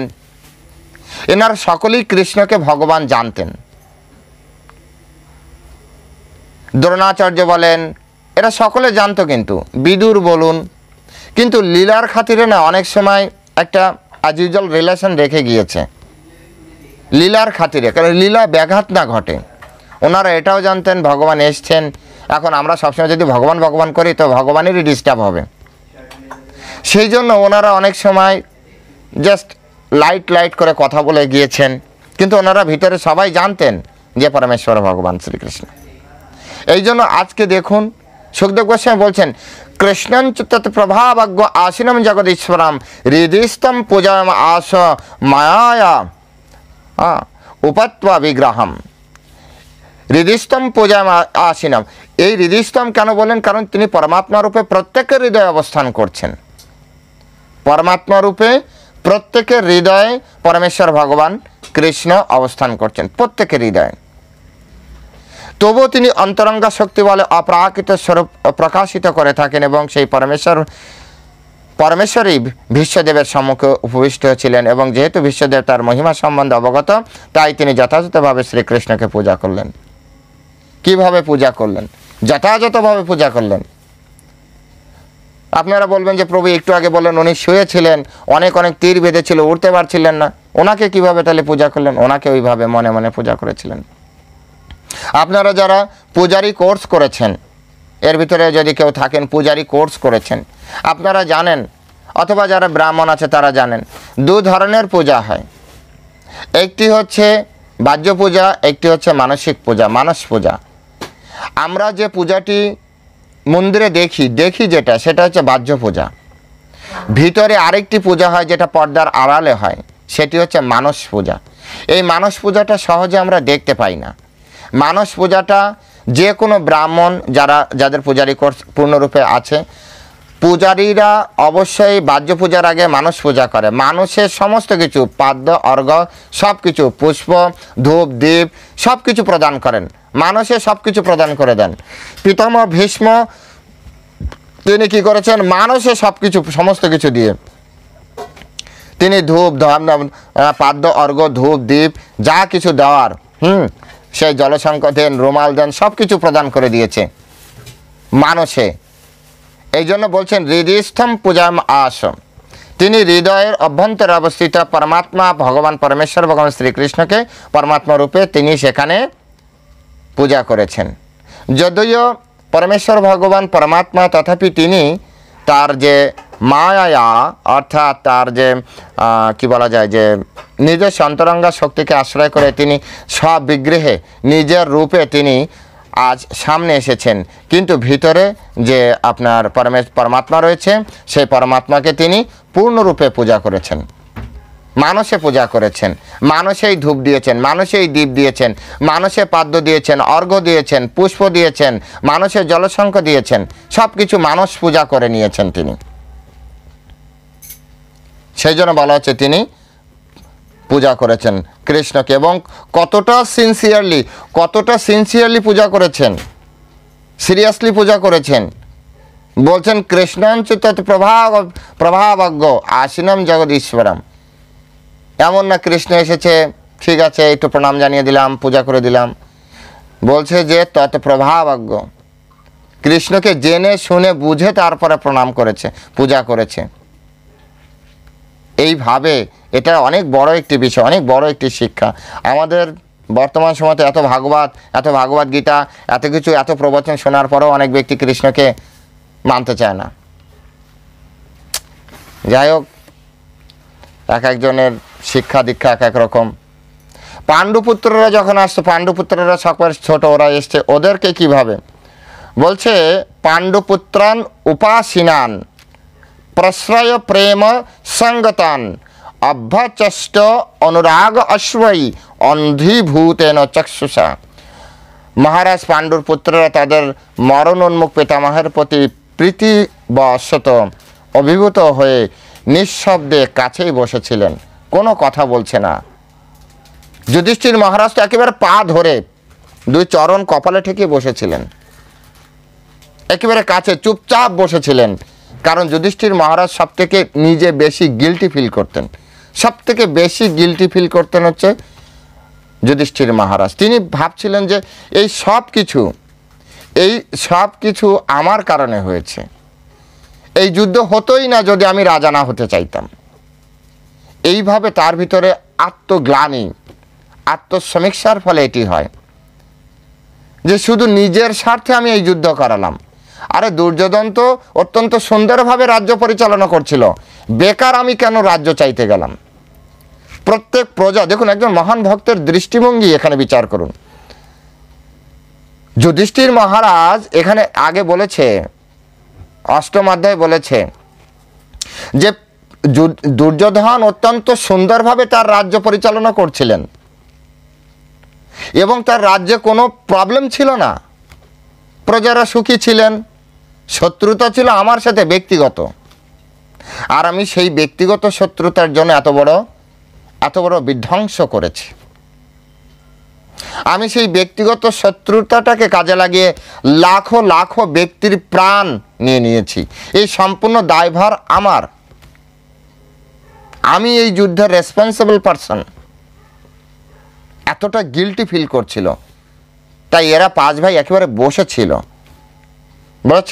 এনার সকলেই কৃষ্ণকে ভগবান জানতেন। দ্রোণাচার্য বলেন, এরা সকলে জানতো, কিন্তু বিদুর বলুন, কিন্তু লীলার খাতিরে না অনেক সময় একটা আজইউজুয়াল রিলেশন রেখে গিয়েছে লীলার খাতিরে, কারণ লীলা ব্যাঘাত না ঘটে। ওনারা এটাও জানতেন ভগবান এসছেন। এখন আমরা সবসময় যদি ভগবান ভগবান করি তো ভগবানেরই ডিস্টার্ব হবে। সেই জন্য ওনারা অনেক সময় জাস্ট লাইট করে কথা বলে গিয়েছেন, কিন্তু ওনারা ভিতরে সবাই জানতেন যে পরমেশ্বর ভগবান শ্রীকৃষ্ণ। এই জন্য আজকে দেখুন সুখদেব গোস্বামী বলছেন, কৃষ্ণঞ্চ তৎ প্রভাবজ্ঞ আসীনম জগদীশ্বরম হৃদিস্তম পূজায়াম আস মায়া উপত্বা বিগ্রহম। হৃদিস্তম পূজায়াম আসীনম, এই হৃদিস্তম কেন বলেন? কারণ তিনি পরমাত্মা রূপে প্রত্যেকের হৃদয়ে অবস্থান করছেন। পরমাত্মা রূপে প্রত্যেকের হৃদয়ে পরমেশ্বর ভগবান কৃষ্ণ অবস্থান করছেন, প্রত্যেকের হৃদয়ে। তবুও তিনি অন্তরঙ্গা শক্তি বলে অপ্রাকৃত স্বরূপ প্রকাশিত করে থাকেন এবং সেই পরমেশ্বরই ভীষ্মদেবের সম্মুখে উপবিষ্ট ছিলেন। এবং যেহেতু ভীষ্মদেব তার মহিমা সম্বন্ধে অবগত, তাই তিনি যথাযথভাবে শ্রীকৃষ্ণকে পূজা করলেন। কিভাবে পূজা করলেন? যথাযথভাবে পূজা করলেন। আপনারা বলবেন যে প্রভু একটু আগে বললেন উনি শুয়েছিলেন, অনেক তীর বেঁধেছিল, উঠতে পারছিলেন না, ওনাকে কিভাবে তাহলে পূজা করলেন? ওনাকে ওইভাবে মনে মনে পূজা করেছিলেন। আপনারা যারা পূজারি কোর্স করেছেন এর ভিতরে যদি কেউ থাকেন পূজারি কোর্স করেছেন, আপনারা জানেন, অথবা যারা ব্রাহ্মণ আছে তারা জানেন, দু ধরনের পূজা হয়। একটি হচ্ছে বাহ্য পূজা, একটি হচ্ছে মানসিক পূজা, মানস পূজা। আমরা যে পূজাটি মন্দিরে দেখি সেটা হচ্ছে বাহ্য পূজা। ভিতরে আরেকটি পূজা হয় যেটা পর্দার আড়ালে হয়, সেটি হচ্ছে মানস পূজা। এই মানস পূজাটা সহজে আমরা দেখতে পাই না। মানস পূজাটা যে কোনো ব্রাহ্মণ যাদের পূজারি কোর্স পূর্ণরূপে আছে, পূজারীরা অবশ্যই বাহ্য পূজার আগে মানস পূজা করে। মানুষের সমস্ত কিছু পাদ্য অর্ঘ্য সব কিছু, পুষ্প ধূপ দীপ সব কিছু প্রদান করেন, মানুষের সব কিছু প্রদান করে দেন। পিতামহ ভীষ্ম তিনি কি করেছেন, মানুষের সব কিছু সমস্ত কিছু দিয়ে তিনি ধূপ পাদ্য অর্ঘ্য ধূপ দ্বীপ যা কিছু দেওয়ার সেই জলশঙ্খ দেন, রুমাল দেন, সব কিছু প্রদান করে দিয়েছে মানুষে। এই জন্য বলছেন হৃদয়স্থম পূজাম আসম। তিনি হৃদয়ের অভ্যন্তরে অবস্থিত পরমাত্মা ভগবান পরমেশ্বর ভগবান শ্রীকৃষ্ণকে পরমাত্মা রূপে তিনি সেখানে পূজা করেছেন। যদিও পরমেশ্বর ভগবান পরমাত্মা, তথাপি তিনি তার যে মায়া অর্থাৎ তার যে কি বলা যায় যে নিজের অন্তরঙ্গা শক্তিকে আশ্রয় করে তিনি সব বিগ্রহে নিজের রূপে তিনি আজ সামনে এসেছেন। কিন্তু ভিতরে যে আপনার পরমাত্মা রয়েছে, সেই পরমাত্মাকে তিনি পূর্ণরূপে পূজা করেছেন, মানুষে পূজা করেছেন, মানুষেই ধূপ দিয়েছেন, মানুষেই দীপ দিয়েছেন, মানুষে পাদ্য দিয়েছেন, অর্ঘ্য দিয়েছেন, পুষ্প দিয়েছেন, মানুষের জলশঙ্খ দিয়েছেন, সব কিছু মানুষ পূজা করে নিয়েছেন তিনি। সেই জন্য বলা হচ্ছে তিনি পূজা করেছেন কৃষ্ণকে, এবং কতটা সিনসিয়ারলি পূজা করেছেন, সিরিয়াসলি পূজা করেছেন। বলছেন কৃষ্ণঞ্চ তৎ প্রভাবজ্ঞ আসীনম জগদীশ্বরম। এমন না কৃষ্ণ এসেছে, ঠিক আছে একটু প্রণাম জানিয়ে দিলাম, পূজা করে দিলাম। বলছে যে তৎ প্রভাবজ্ঞ, কৃষ্ণকে জেনে শুনে বুঝে তারপরে প্রণাম করেছে, পূজা করেছে। এইভাবে এটা অনেক বড় একটি বিষয়, অনেক বড় একটি শিক্ষা। আমাদের বর্তমান সময়তে এত ভাগবত গীতা, এত কিছু, এত প্রবচন শোনার পরেও অনেক ব্যক্তি কৃষ্ণকে মানতে চায় না। যাই হোক, এক একজনের শিক্ষা দীক্ষা এক এক রকম। পাণ্ডুপুত্ররা যখন আসতো, পাণ্ডুপুত্ররা সকল ছোট, ওরা এসছে, ওদেরকে কিভাবে বলছে, পাণ্ডুপুত্রান উপাসিনান প্রশ্রয় প্রেম সঙ্গতান অভ্যচষ্ট অনুরাগ অশ্বই অন্ধীভূতেন চক্ষুষা। মহারাজ পাণ্ডুর পুত্ররা তাদের মরণোন্মুখ পিতামহের প্রতি প্রীতিবশত অভিভূত হয়ে নিঃশব্দে কাছেই বসেছিলেন, কোনো কথা বলছে না। যুধিষ্ঠির মহারাজ তো একেবারে পা ধরে দুই চরণ কপালে ঠেকে বসেছিলেন, একেবারে কাছে চুপচাপ বসেছিলেন। কারণ যুধিষ্ঠির মহারাজ সব থেকে নিজে বেশি গিল্টি ফিল করতেন, সব থেকে বেশি গিল্টি ফিল করতেন হচ্ছে যুধিষ্ঠির মহারাজ। তিনি ভাবছিলেন যে এই সব কিছু আমার কারণে হয়েছে, এই যুদ্ধ হতোই না যদি আমি রাজা না হতে চাইতাম। এইভাবে তার ভিতরে আত্মগ্লানি, আত্মসমীক্ষার ফলে এটি হয় যে শুধু নিজের স্বার্থে আমি এই যুদ্ধ করালাম। আরে দুর্যোধন তো অত্যন্ত সুন্দরভাবে রাজ্য পরিচালনা করছিল, বেকার আমি কেন রাজ্য চাইতে গেলাম? প্রত্যেক প্রজা, দেখুন একজন মহান ভক্তের দৃষ্টিভঙ্গি এখানে বিচার করুন। যুধিষ্ঠির মহারাজ এখানে আগে বলেছে, অষ্টম অধ্যায় বলেছে যে দুর্যোধন অত্যন্ত সুন্দরভাবে তার রাজ্য পরিচালনা করছিলেন এবং তার রাজ্যে কোনো প্রবলেম ছিল না, প্রজারা সুখী ছিলেন। শত্রুতা ছিল আমার সাথে ব্যক্তিগত, আর আমি সেই ব্যক্তিগত শত্রুতার জন্য এত বড় বিধ্বংস করেছি। আমি সেই ব্যক্তিগত শত্রুতাটাকে কাজে লাগিয়ে লাখো লাখো ব্যক্তির প্রাণ নিয়ে নিয়েছি। এই সম্পূর্ণ দায়ভার আমার, আমি এই যুদ্ধের রেসপন্সিবল পারসন। এতটা গিল্টি ফিল করছিল, তাই এরা পাঁচ ভাই একেবারে বসেছিল, বলছ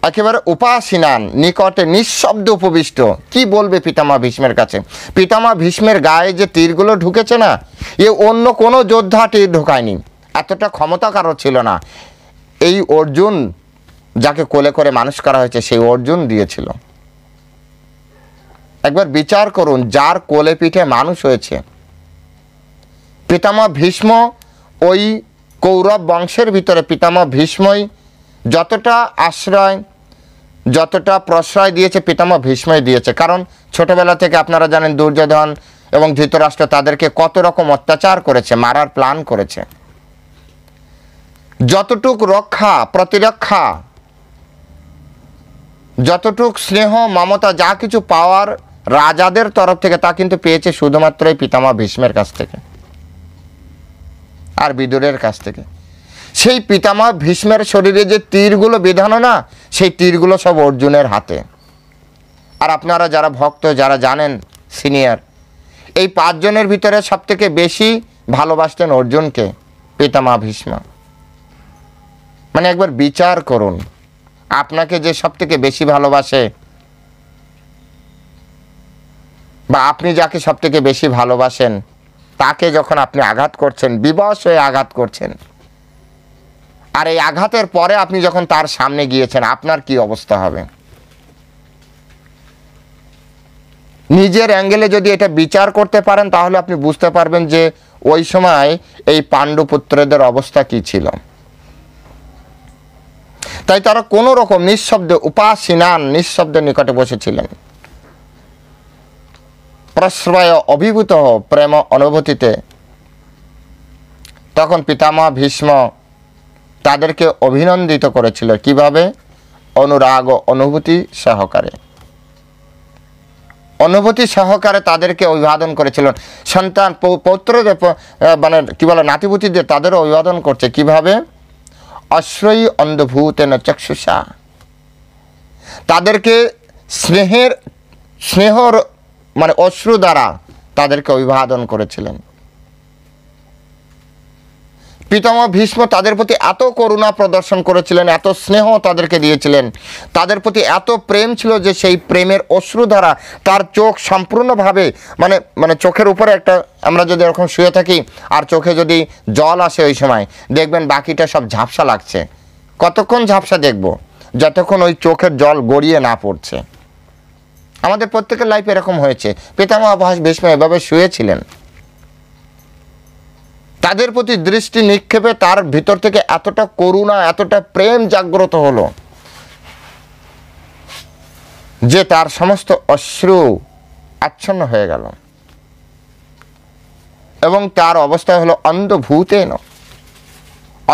একেবারে উপাসিনান নিকটে নিঃশব্দে উপবিষ্ট। কি বলবে পিতামহ ভীষ্মের কাছে? পিতামহ ভীষ্মের গায়ে যে তীরগুলো ঢুকেছে না, এ অন্য কোনো যোদ্ধা তীর ঢোকায়নি, এতটা ক্ষমতা কারো ছিল না। এই অর্জুন যাকে কোলে করে মানুষ করা হয়েছে সেই অর্জুন দিয়েছিল। একবার বিচার করুন, যার কোলে পিঠে মানুষ হয়েছে। পিতামহ ভীষ্ম, ওই কৌরব বংশের ভিতরে পিতামহ ভীষ্মই যতটা আশ্রয়, যতটা প্রশ্রয় দিয়েছে পিতামহ ভীষ্মই দিয়েছে। কারণ ছোটবেলা থেকে আপনারা জানেন দুর্যোধন এবং ধৃতরাষ্ট্র তাদেরকে কত রকম অত্যাচার করেছে, মারার প্ল্যান করেছে। যতটুক রক্ষা প্রতিরক্ষা, যতটুক স্নেহ মমতা যা কিছু পাওয়ার রাজাদের তরফ থেকে তা কিন্তু পেয়েছে শুধুমাত্র এই পিতামহ ভীষ্মের কাছ থেকে আর বিদুরের কাছ থেকে। সেই পিতামহ ভীষ্মের শরীরে যে তীরগুলো বিধানো না, সেই তীরগুলো সব অর্জুনের হাতে। আর আপনারা যারা ভক্ত, যারা জানেন সিনিয়র, এই 5 জনের ভিতরে সবথেকে বেশি ভালোবাসতেন অর্জুনকে পিতামহ ভীষ্ম। মানে একবার বিচার করুন, আপনাকে যে সবথেকে বেশি ভালোবাসে বা আপনি যাকে সবথেকে বেশি ভালোবাসেন তাকে যখন আপনি আঘাত করছেন, বিবশ হয়ে আঘাত করছেন, আর এই আঘাতের পরে আপনি যখন তার সামনে গিয়েছেন, আপনার কি অবস্থা হবে? নিজের অ্যাঙ্গেলে যদি এটা বিচার করতে পারেন তাহলে আপনি বুঝতে পারবেন যে ওই সময় এই পাণ্ডুপুত্রদের অবস্থা কি ছিল। তাই তারা কোনো রকম নিঃশব্দে উপাসীনান নিঃশব্দে নিকটে বসেছিলেন। প্রশ্রয় অভিভূত প্রেম অনুভূতিতে তখন পিতামহ ভীষ্ম তাদেরকে অভিনন্দিত করেছিল। কিভাবে? অনুরাগ ও অনুভূতি সহকারে, অনুভূতি সহকারে তাদেরকে অভিবাদন করেছিলেন। সন্তান পৌত্রদের মানে কি বলে নাতিপুতিদের তাদেরও অভিবাদন করছে। কিভাবে? অশ্রয়ী অন্ধভূতেন চক্ষুষা, তাদেরকে স্নেহর মানে অশ্রু দ্বারা তাদেরকে অভিবাদন করেছিলেন। পিতামহ ভীষ্ম তাদের প্রতি এত করুণা প্রদর্শন করেছিলেন, এত স্নেহ তাদেরকে দিয়েছিলেন, তাদের প্রতি এত প্রেম ছিল যে সেই প্রেমের অশ্রু দ্বারা তার চোখ সম্পূর্ণভাবে মানে মানে চোখের উপরে একটা, আমরা যদি এরকম শুয়ে থাকি আর চোখে যদি জল আসে ওই সময় দেখবেন বাকিটা সব ঝাপসা লাগছে। কতক্ষণ ঝাপসা দেখব? যতক্ষণ ওই চোখের জল গড়িয়ে না পড়ছে। আমাদের প্রত্যেকের লাইফে এরকম হয়েছে। পিতামহ ভীষ্ম এভাবে শুয়েছিলেন। তাদের প্রতি দৃষ্টি নিক্ষেপে তার ভিতর থেকে এতটা করুণা, এতটা প্রেম জাগ্রত হলো যে তার সমস্ত অশ্রু আচ্ছন্ন হয়ে গেল এবং তার অবস্থা হলো অন্ধভূতেন,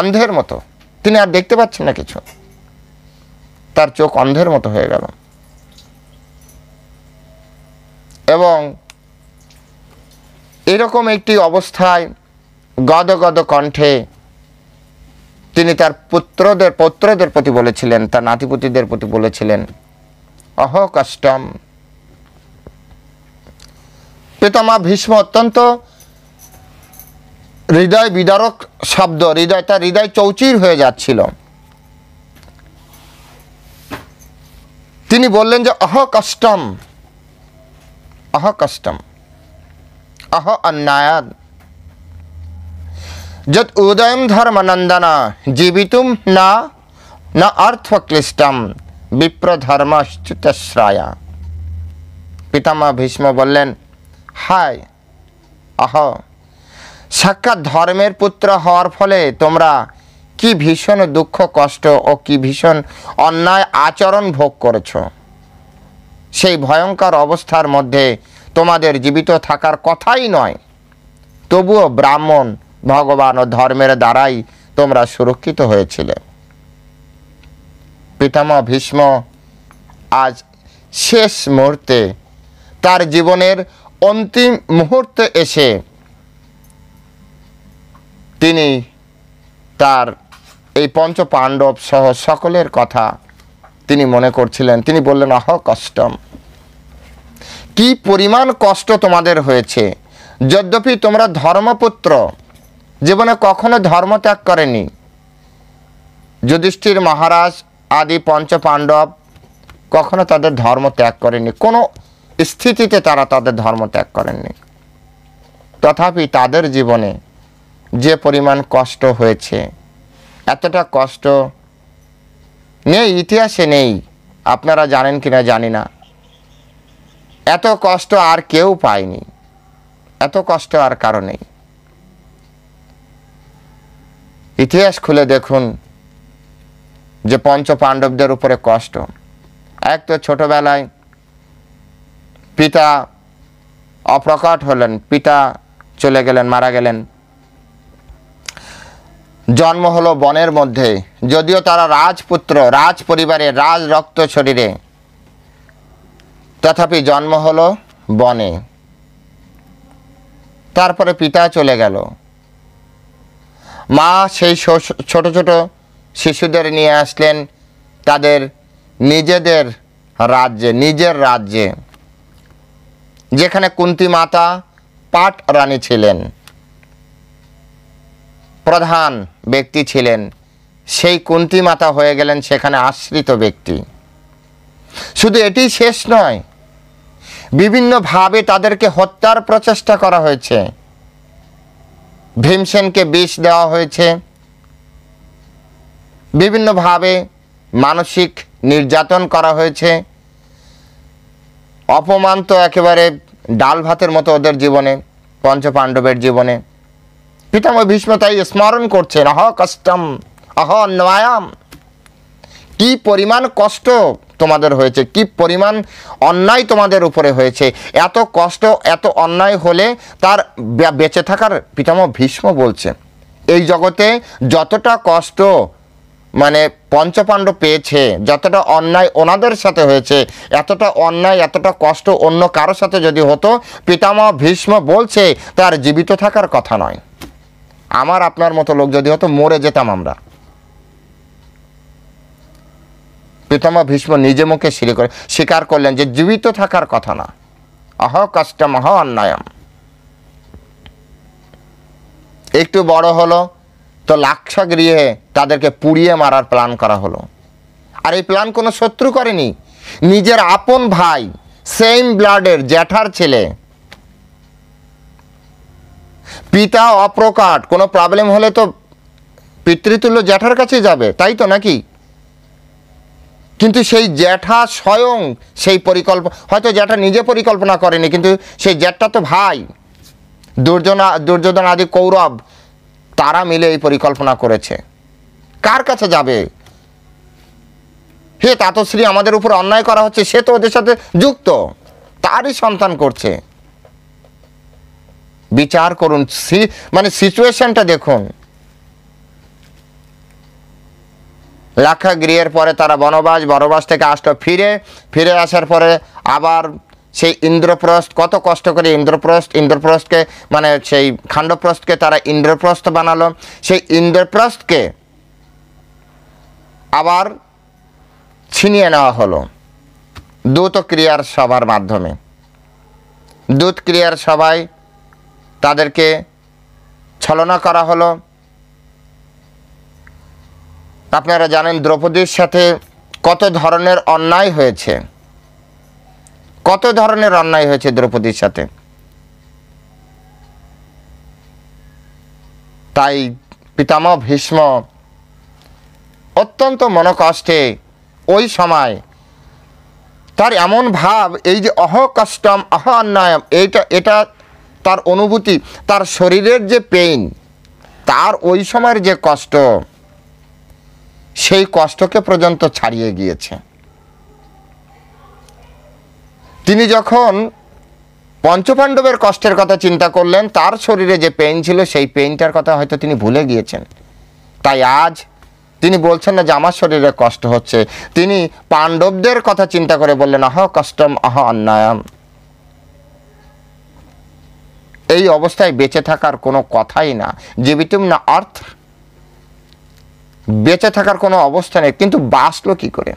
অন্ধের মতো। তিনি আর দেখতে পাচ্ছেন না কিছু, তার চোখ অন্ধের মতো হয়ে গেল। এবং এরকম একটি অবস্থায় গদগদ কণ্ঠে তিনি তার পৌত্রদের প্রতি বলেছিলেন, তার নাতিপুতিদের প্রতি বলেছিলেন, অহ কষ্টম। পিতামহ ভীষ্ম অত্যন্ত হৃদয় বিদারক শব্দ, তার হৃদয় চৌচির হয়ে যাচ্ছিল। তিনি বললেন যে অহ কষ্টম, অহ কষ্টম, অহ অন্যায়াদ যত উদয়ম ধর্মনন্দনা জীবিতুম না অর্থক্লিষ্টম বিপ্রধর্মচ্যুতশ্রায়া। পিতামহ ভীষ্ম বললেন, হায় অহ, সাক্ষাৎ ধর্মের পুত্র হওয়ার ফলে তোমরা কি ভীষণ দুঃখ কষ্ট ও কি ভীষণ অন্যায় আচরণ ভোগ করেছ। সেই ভয়ঙ্কর অবস্থার মধ্যে তোমাদের জীবিত থাকার কথাই নয়, তবুও ব্রাহ্মণ, ভগবান ও ধর্মের দ্বারাই তোমরা সুরক্ষিত হয়েছিলে। পিতামহ ভীষ্ম আজ শেষ মুহূর্তে, তার জীবনের অন্তিম মুহূর্তে এসে তিনি তার এই পঞ্চ পাণ্ডব সহ সকলের কথা তিনি মনে করছিলেন। তিনি বললেন, অহ কষ্টম, কি পরিমাণ কষ্ট তোমাদের হয়েছে। যদ্যপি তোমরা ধর্মপুত্র, জীবনে কখনো ধর্ম ত্যাগ করেনি। যুধিষ্ঠির মহারাজ আদি পঞ্চ পাণ্ডব কখনো তাদের ধর্ম ত্যাগ করেনি, কোনো স্থিতিতে তারা তাদের ধর্ম ত্যাগ করেননি। তথাপি তাদের জীবনে যে পরিমাণ কষ্ট হয়েছে, এতটা কষ্ট নেই, ইতিহাসে নেই। আপনারা জানেন কিনা জানি না, এত কষ্ট আর কেউ পায়নি, এত কষ্ট আর কারো নেই। ইতিহাস খুলে দেখুন যে পঞ্চ পাণ্ডবদের উপরে কষ্ট। এক তো ছোটবেলায় পিতা অপ্রকট হলেন, পিতা চলে গেলেন, মারা গেলেন। জন্ম হলো বনের মধ্যে, যদিও তারা রাজপুত্র, রাজ পরিবারের, রাজ রক্ত শরীরে, তথাপি জন্ম হলো বনে। তারপরে পিতা চলে গেল, মা সেই ছোট ছোট শিশুদের নিয়ে আসলেন তাদের নিজেদের রাজ্যে, নিজের রাজ্যে, যেখানে কুন্তী মাতা পাট রানী ছিলেন, প্রধান ব্যক্তি ছিলেন। সেই কুন্তী মাতা হয়ে গেলেন সেখানে আশ্রিত ব্যক্তি। শুধু এটি শেষ নয়, বিভিন্নভাবে তাদেরকে হত্যার প্রচেষ্টা করা হয়েছে। ভীমসেনকে বিষ দেওয়া হয়েছে, বিভিন্নভাবে মানসিক নির্যাতন করা হয়েছে। অপমান তো একেবারে ডাল ভাতের মতো ওদের জীবনে, পঞ্চপাণ্ডবের জীবনে। পিতামহ ভীষ্ম তাই স্মরণ করছেন, অহ কষ্টম অহ অন্যায়াম। কি পরিমাণ কষ্ট তোমাদের হয়েছে, কি পরিমাণ অন্যায় তোমাদের উপরে হয়েছে। এত কষ্ট, এত অন্যায় হলে তার বেঁচে থাকার, পিতামহ ভীষ্ম বলছে, এই জগতে যতটা কষ্ট মানে পঞ্চপাণ্ডব পেয়েছে, যতটা অন্যায় ওনাদের সাথে হয়েছে, এতটা অন্যায়, এতটা কষ্ট অন্য কারোর সাথে যদি হতো, পিতামহ ভীষ্ম বলছে তার জীবিত থাকার কথা নয়। আমার আপনার মতো লোক যদি হতো, মরে যেতাম আমরা। পিতামহ ভীষ্ম নিজে মুখে স্বীকার করলেন যে জীবিত থাকার কথা না। অহ কষ্টম অহ অন্যায়ম। একটু বড় হলো তো লাক্ষাগৃহে তাদেরকে পুড়িয়ে মারার প্ল্যান করা হলো। আর এই প্ল্যান কোনো শত্রু করেনি, নিজের আপন ভাই, সেম ব্লাডের জ্যাঠার ছেলে। পিতা অপ্রকাট, কোনো প্রবলেম হলে তো পিতৃতুল্য জ্যাঠার কাছে যাবে, তাই তো নাকি? কিন্তু সেই জ্যাঠা স্বয়ং সেই পরিকল্পনা, হয়তো জ্যাঠা নিজে পরিকল্পনা করেনি, কিন্তু সেই জ্যাঠটা তো ভাই, দুর্যোধন আদি কৌরব, তারা মিলে এই পরিকল্পনা করেছে। কার কাছে যাবে? হে তাতশ্রী, আমাদের উপর অন্যায় করা হচ্ছে, সে তো ওদের সাথে যুক্ত, তারই সন্তান করছে। বিচার করুন, মানে সিচুয়েশনটা দেখুন। লাক্ষাগৃহের পরে তারা বনবাস থেকে আসলো, ফিরে আসার পরে আবার সেই ইন্দ্রপ্রস্থ, কত কষ্ট করে ইন্দ্রপ্রস্থকে মানে সেই খাণ্ডপ্রস্থকে তারা ইন্দ্রপ্রস্থ বানালো। সেই ইন্দ্রপ্রস্থকে আবার ছিনিয়ে নেওয়া হলো দূত ক্রিয়ার সভার মাধ্যমে। দূত ক্রিয়ার সভায় তাদেরকে ছলনা করা হলো। আপনারা জানেন দ্রৌপদীর সাথে কত ধরনের অন্যায় হয়েছে, কত ধরনের অন্যায় হয়েছে দ্রৌপদীর সাথে। তাই পিতামহ ভীষ্ম অত্যন্ত মনোকষ্টে ওই সময় তার এমন ভাব, এই যে অহ কষ্টম অহ অন্যায়ম, এটা তার অনুভূতি, তার শরীরের যে পেইন, তার ওই সময়ের যে কষ্ট, সেই কষ্টকে পর্যন্ত ছাড়িয়ে গিয়েছে। তিনি যখন পঞ্চপাণ্ডবের কষ্টের কথা চিন্তা করলেন, তার শরীরে যে পেইন ছিল, সেই পেইনটার কথা হয়তো তিনি ভুলে গিয়েছেন। তাই আজ তিনি বলছেন না যে আমার শরীরে কষ্ট হচ্ছে, তিনি পাণ্ডবদের কথা চিন্তা করে বললেন অহ কষ্টম অহ অন্যায়ম। এই অবস্থায় বেঁচে থাকার কোনো কথাই না, জীবিতুম না অর্থ, বেঁচে থাকার কোনো অবস্থা নেই। কিন্তু বাঁচলো কি করে?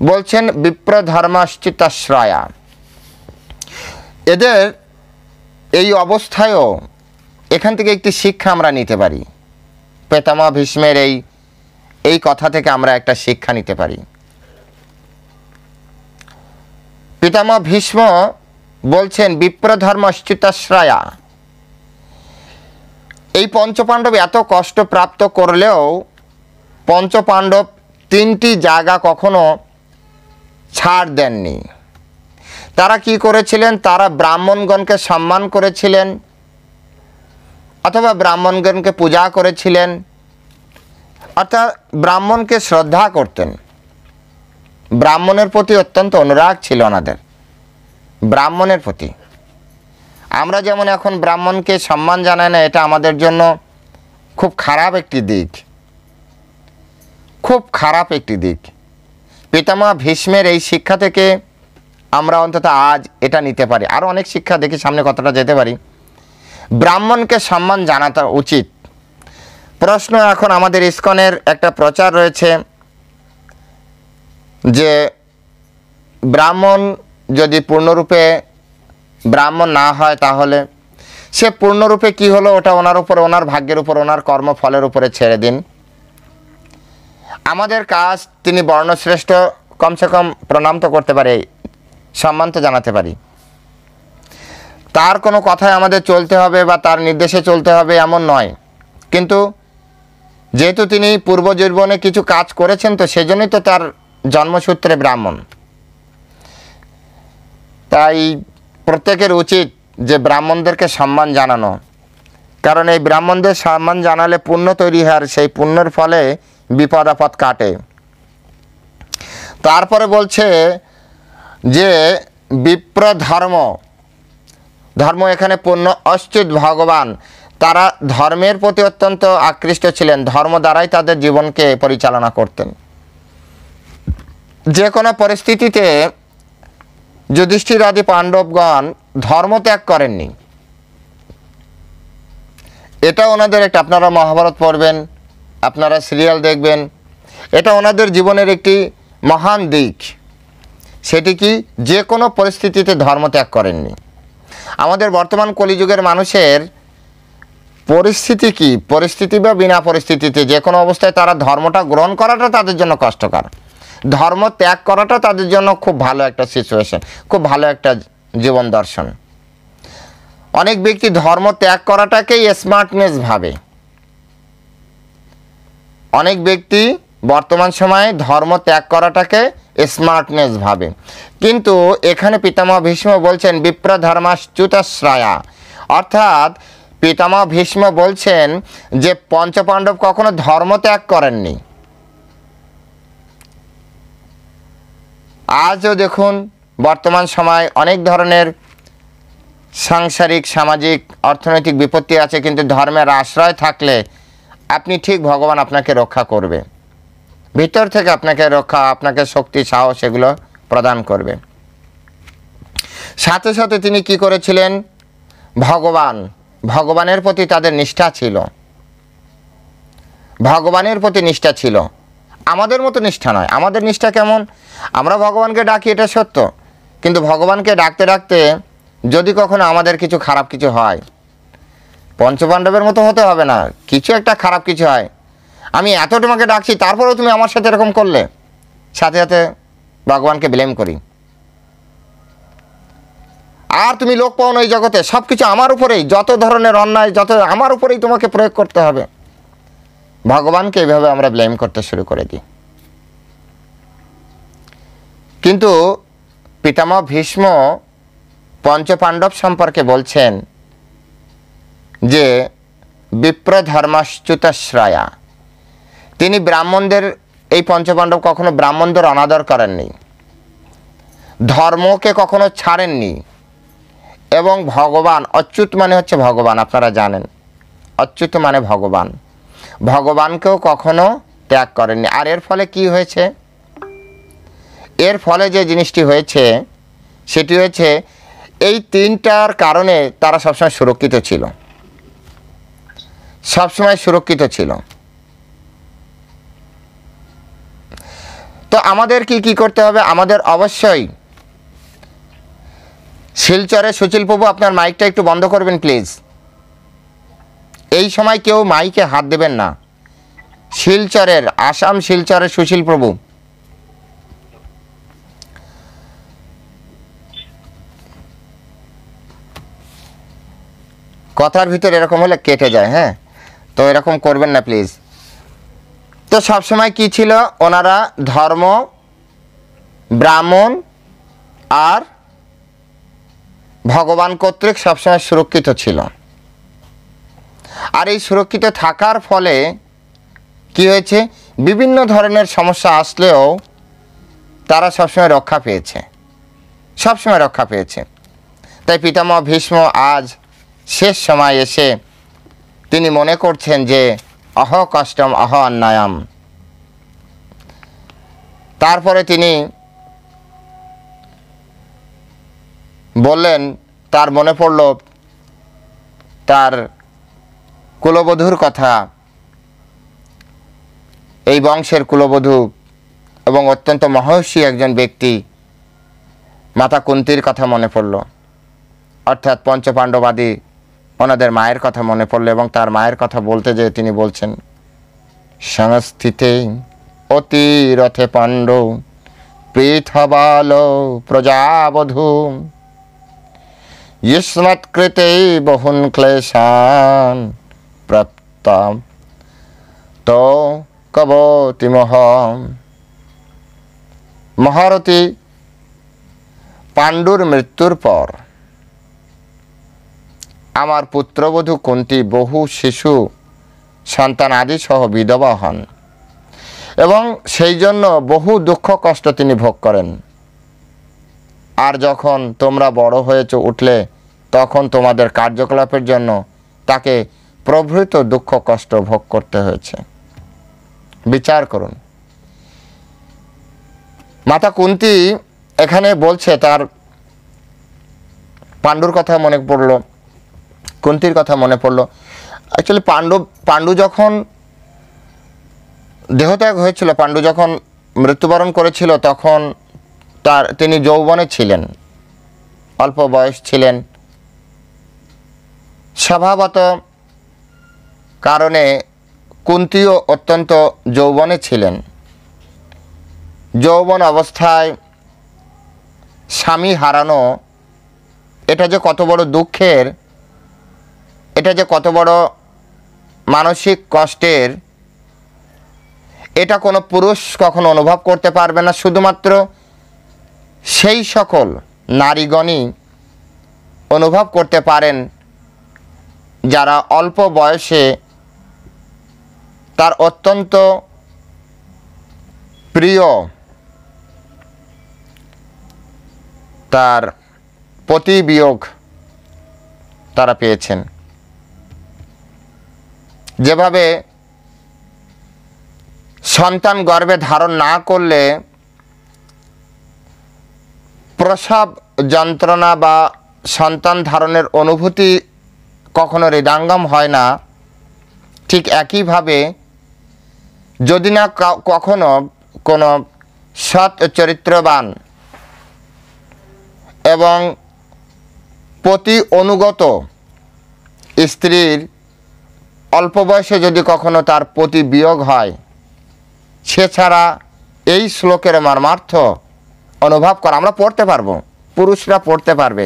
বলছেন বিপ্রধর্মাশ্চিতাশ্রয়া। এদের এই অবস্থায়ও এখান থেকে একটি শিক্ষা আমরা নিতে পারি। পিতামহ ভীষ্মের এই কথা থেকে আমরা একটা শিক্ষা নিতে পারি। পিতামহ ভীষ্ম বলছেন বিপ্রধর্মাশ্চিতাশ্রয়া। এই পঞ্চপাণ্ডব এত কষ্ট প্রাপ্ত করলেও পঞ্চপাণ্ডব তিনটি জায়গা কখনো ছাড় দেননি। তারা কি করেছিলেন? তারা ব্রাহ্মণগণকে সম্মান করেছিলেন অথবা ব্রাহ্মণগণকে পূজা করেছিলেন, অর্থাৎ ব্রাহ্মণকে শ্রদ্ধা করতেন। ব্রাহ্মণের প্রতি অত্যন্ত অনুরাগ ছিল ওনাদের, ব্রাহ্মণের প্রতি। আমরা যেমন এখন ব্রাহ্মণকে সম্মান জানাই না, এটা আমাদের জন্য খুব খারাপ একটি দিক, খুব খারাপ একটি দিক। পিতামহ ভীষ্মের এই শিক্ষা থেকে আমরা অন্তত আজ এটা নিতে পারি। আরও অনেক শিক্ষা দেখি, সামনে কতটা যেতে পারি। ব্রাহ্মণকে সম্মান জানাটা উচিত। প্রশ্ন এখন আমাদের ইসকনের একটা প্রচার রয়েছে যে ব্রাহ্মণ যদি পূর্ণরূপে ব্রাহ্মণ না হয় তাহলে সে পূর্ণরূপে কি হলো ওটা ওনার উপর, ওনার ভাগ্যের উপর, ওনার কর্মফলের উপরে ছেড়ে দিন। আমাদের কাজ তিনি বর্ণশ্রেষ্ঠ, কমসে কম প্রণাম তো করতে পারে, সম্মান তো জানাতে পারি। তার কোনো কথায় আমাদের চলতে হবে বা তার নির্দেশে চলতে হবে এমন নয়, কিন্তু যেহেতু তিনি পূর্বজীবনে কিছু কাজ করেছেন তো সেজন্যই তো তার জন্মসূত্রে ব্রাহ্মণ। তাই প্রত্যেকের উচিত যে ব্রাহ্মণদেরকে সম্মান জানানো, কারণ এই ব্রাহ্মণদের সম্মান জানালে পুণ্য তৈরি হয়, আর সেই পুণ্যের ফলে বিপদ আপদ কাটে। তারপরে বলছে যে বিপ্র ধর্ম, ধর্ম এখানে পূর্ণ অচ্যুত ভগবান, তারা ধর্মের প্রতি অত্যন্ত আকৃষ্ট ছিলেন, ধর্ম দ্বারাই তাদের জীবনকে পরিচালনা করতেন। যে কোনো পরিস্থিতিতে যুধিষ্ঠির আদি পাণ্ডবগণ ধর্ম ত্যাগ করেননি। এটা ওনাদের একটা, আপনারা মহাভারত পড়বেন, আপনারা সিরিয়াল দেখবেন, এটা ওনাদের জীবনের একটি মহান দিক। সেটি কি? যে কোনো পরিস্থিতিতে ধর্ম ত্যাগ করেননি। আমাদের বর্তমান কলিযুগের মানুষের পরিস্থিতি কি? পরিস্থিতি বা বিনা পরিস্থিতিতে যে কোনো অবস্থায় তারা ধর্মটা গ্রহণ করাটা তাদের জন্য কষ্টকর, ধর্ম ত্যাগ করাটা তাদের জন্য খুব ভালো একটা সিচুয়েশন, খুব ভালো একটা জীবন দর্শন। অনেক ব্যক্তি ধর্ম ত্যাগ করাটাকেই স্মার্টনেস ভাবে। অনেক ব্যক্তি বর্তমান সময়ে ধর্ম ত্যাগ করাটাকে স্মার্টনেস ভাবে, কিন্তু এখানে পিতামহ ভীষ্ম বলছেন বিপ্র ধর্মাচ্যুতাশ্রয়া, অর্থাৎ পিতামহ ভীষ্ম বলছেন যে পঞ্চপাণ্ডব কখনো ধর্ম ত্যাগ করেননি। আজও দেখুন বর্তমান সময় অনেক ধরনের সাংসারিক, সামাজিক, অর্থনৈতিক বিপত্তি আছে, কিন্তু ধর্মের আশ্রয় থাকলে আপনি ঠিক ভগবান আপনাকে রক্ষা করবে, ভিতর থেকে আপনাকে রক্ষা, আপনাকে শক্তি, সাহস এগুলো প্রদান করবে। সাথে সাথে তিনি কি করেছিলেন? ভগবানের প্রতি তাদের নিষ্ঠা ছিল, ভগবানের প্রতি নিষ্ঠা ছিল। আমাদের মতো নিষ্ঠা নয়। আমাদের নিষ্ঠা কেমন? আমরা ভগবানকে ডাকি, এটা সত্য, কিন্তু ভগবানকে ডাকতে ডাকতে যদি কখনো আমাদের কিছু খারাপ কিছু হয়, পঞ্চপাণ্ডবের মতো হতে হবে না, কিছু একটা খারাপ কিছু হয়, আমি এত তোমাকে ডাকছি তারপরেও তুমি আমার সাথে এরকম করলে, সাথে সাথে ভগবানকে ব্লেম করি। আর তুমি লোক পাও না এই জগতে, সব কিছু আমার উপরেই, যত ধরনের অন্যায় যত আমার উপরেই তোমাকে প্রয়োগ করতে হবে। ভগবানকে এইভাবে আমরা ব্লেম করতে শুরু করে দিই। কিন্তু পিতামহ ভীষ্ম পঞ্চপাণ্ডব সম্পর্কে বলছেন যে বিপ্র ধর্মাচ্যুতাশ্রয়া, তিনি ব্রাহ্মণদের, এই পঞ্চপাণ্ডব কখনো ব্রাহ্মণদের অনাদর করেননি, ধর্মকে কখনো ছাড়েননি, এবং ভগবান, অচ্যুত মানে হচ্ছে ভগবান, আপনারা জানেন অচ্যুত মানে ভগবান, ভগবানকেও কখনো ত্যাগ করেননি। আর এর ফলে কি হয়েছে? এর ফলে যে জিনিসটি হয়েছে সেটি হয়েছে এই তিনটার কারণে তারা সবসময় সুরক্ষিত ছিল, সবসময় সুরক্ষিত ছিল। তো আমাদের কি করতে হবে? আমাদের অবশ্যই শিলচরে, সুশীল প্রভু আপনার মাইকটা একটু বন্ধ করবেন প্লিজ। এই সময় কেউ মাইকে হাত দেবেন না। শিলচরের, আসাম শিলচরের সুশীল প্রভু, কথার ভিতরে এরকম হলে কেটে যায়, হ্যাঁ, তো এরকম করবেন না প্লিজ। তো সবসময় কি ছিল, ওনারা ধর্ম, ব্রাহ্মণ আর ভগবান কর্তৃক সবসময় সুরক্ষিত ছিল। আর এই সুরক্ষিত থাকার ফলে কি হয়েছে, বিভিন্ন ধরনের সমস্যা আসলেও তারা সবসময় রক্ষা পেয়েছে, সবসময় রক্ষা পেয়েছে। তাই পিতামহ ভীষ্ম আজ শেষ সময় এসে তিনি মনে করছেন যে অহ কষ্টম অহ অন্যায়াম। তারপরে তিনি বললেন, তার মনে পড়ল তার কুলবধূর কথা, এই বংশের কুলবধূ এবং অত্যন্ত মহর্ষি একজন ব্যক্তি মাতা কুন্তির কথা মনে পড়ল, অর্থাৎ পঞ্চপাণ্ডবাদী ওনাদের মায়ের কথা মনে পড়ল। এবং তার মায়ের কথা বলতে যেয়ে তিনি বলছেন, সংস্থিতে অতি রথে পাণ্ডব পৃথবাল প্রজাবধূ युष्मत्कृते बहुन क्लेशान प्राप्ताम तो कबोतिमह। মহারথী পাণ্ডুর মৃত্যুর পর আমার পুত্রবধূ কুন্তী বহু শিশু সন্তান আদি সহ বিধবা হন এবং সেই জন্য বহু দুঃখ কষ্ট তিনি ভোগ করেন। আর যখন তোমরা বড় হয়েছে উঠলে তখন তোমাদের কার্যকলাপের জন্য তাকে প্রভৃত দুঃখ কষ্ট ভোগ করতে হয়েছে। বিচার করুন, মাতা কুন্তী এখানে বলছে তার পাণ্ডুর কথা মনে পড়লো, কুন্তীর কথা মনে পড়লো। অ্যাকচুয়ালি পাণ্ডু যখন দেহত্যাগ হয়েছিল, পাণ্ডু যখন মৃত্যুবরণ করেছিল তখন তিনি যৌবনে ছিলেন, অল্প বয়স ছিলেন। স্বভাবত কারণে কুন্তীও অত্যন্ত যৌবনে ছিলেন। যৌবন অবস্থায় স্বামী হারানো, এটা যে কত বড় দুঃখের, এটা যে কত বড় মানসিক কষ্টের, এটা কোনো পুরুষ কখনো অনুভব করতে পারবে না। শুধুমাত্র সেই সকল নারীগণই অনুভব করতে পারেন যারা অল্প বয়সে তার অত্যন্ত প্রিয় তার পতি বিয়োগ তারা পেয়েছেন। যেভাবে সন্তান গর্ভে ধারণ না করলে প্রসব যন্ত্রণা বা সন্তান ধারণের অনুভূতি কখনো হৃদয়ঙ্গম হয় না, ঠিক একইভাবে যদি না কখনো কোনো সৎ চরিত্রবান এবং পতি অনুগত স্ত্রীর অল্প বয়সে যদি কখনো তার পতি বিয়োগ হয়, সেছাড়া এই শ্লোকের মর্মার্থ অনুভব করা আমরা পড়তে পারবো, পুরুষরা পড়তে পারবে,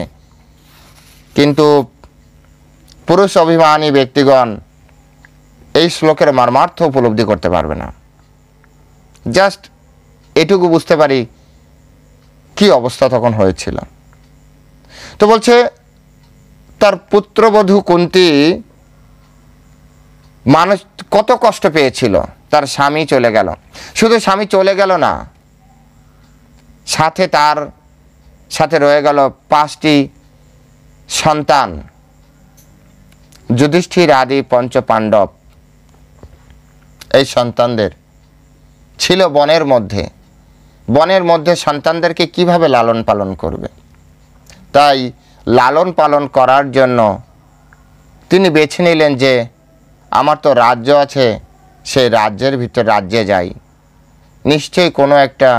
কিন্তু পুরুষ অভিমানী ব্যক্তিগণ এই শ্লোকের মর্মার্থ উপলব্ধি করতে পারবে না। জাস্ট এটুকু বুঝতে পারি কি অবস্থা তখন হয়েছিল। তো বলছে তার পুত্রবধূ কুন্তী মানুষ কত কষ্ট পেয়েছিল, তার স্বামী চলে গেল। শুধু স্বামী চলে গেল না, সাথে তার সাথে রয়ে গেল 5টি সন্তান, যুধিষ্ঠির আদি পঞ্চপাণ্ডব। এই সন্তানদের ছিল বনের মধ্যে, বনের মধ্যে সন্তানদেরকে কিভাবে লালন পালন করবে, তাই লালন পালন করার জন্য তিনি বেছে নিলেন যে আমার তো রাজ্য আছে, সেই রাজ্যের ভিতর রাজ্যে যাই, নিশ্চয়ই কোনো একটা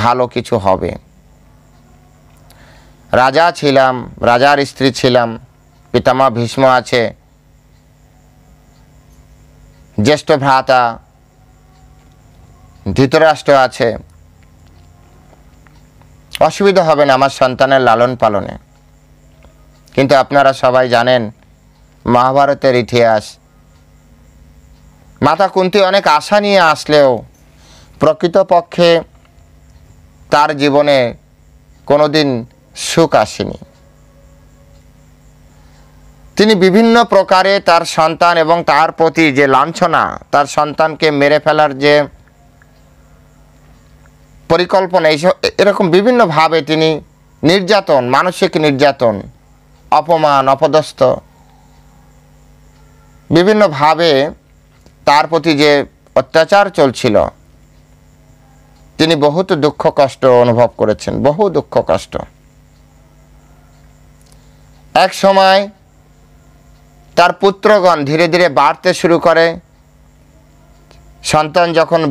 ভালো কিছু হবে। রাজা ছিলাম, রাজার স্ত্রী ছিলাম, পিতামহ ভীষ্ম আছে, জ্যেষ্ঠ ভ্রাতা ধৃতরাষ্ট্র আছে, অসুবিধা হবে না আমার সন্তানের লালন পালনে। কিন্তু আপনারা সবাই জানেন মহাভারতের ইতিহাস, মাতা কুন্তী অনেক আশা নিয়ে আসলেও প্রকৃতপক্ষে তার জীবনে কোনোদিন সুখ আসেনি। তিনি বিভিন্ন প্রকারে তার সন্তান এবং তার প্রতি যে লাঞ্ছনা, তার সন্তানকে মেরে ফেলার যে পরিকল্পনা, এরকম বিভিন্নভাবে তিনি নির্যাতন, মানসিক নির্যাতন, অপমান, অপদস্থ, বিভিন্নভাবে তার প্রতি যে অত্যাচার চলছিল, তিনি বহুত দুঃখ কষ্ট অনুভব করেছেন, বহু দুঃখ কষ্ট। এক সময় তার পুত্রগণ ধীরে ধীরে বাড়তে শুরু করে। সন্তান যখন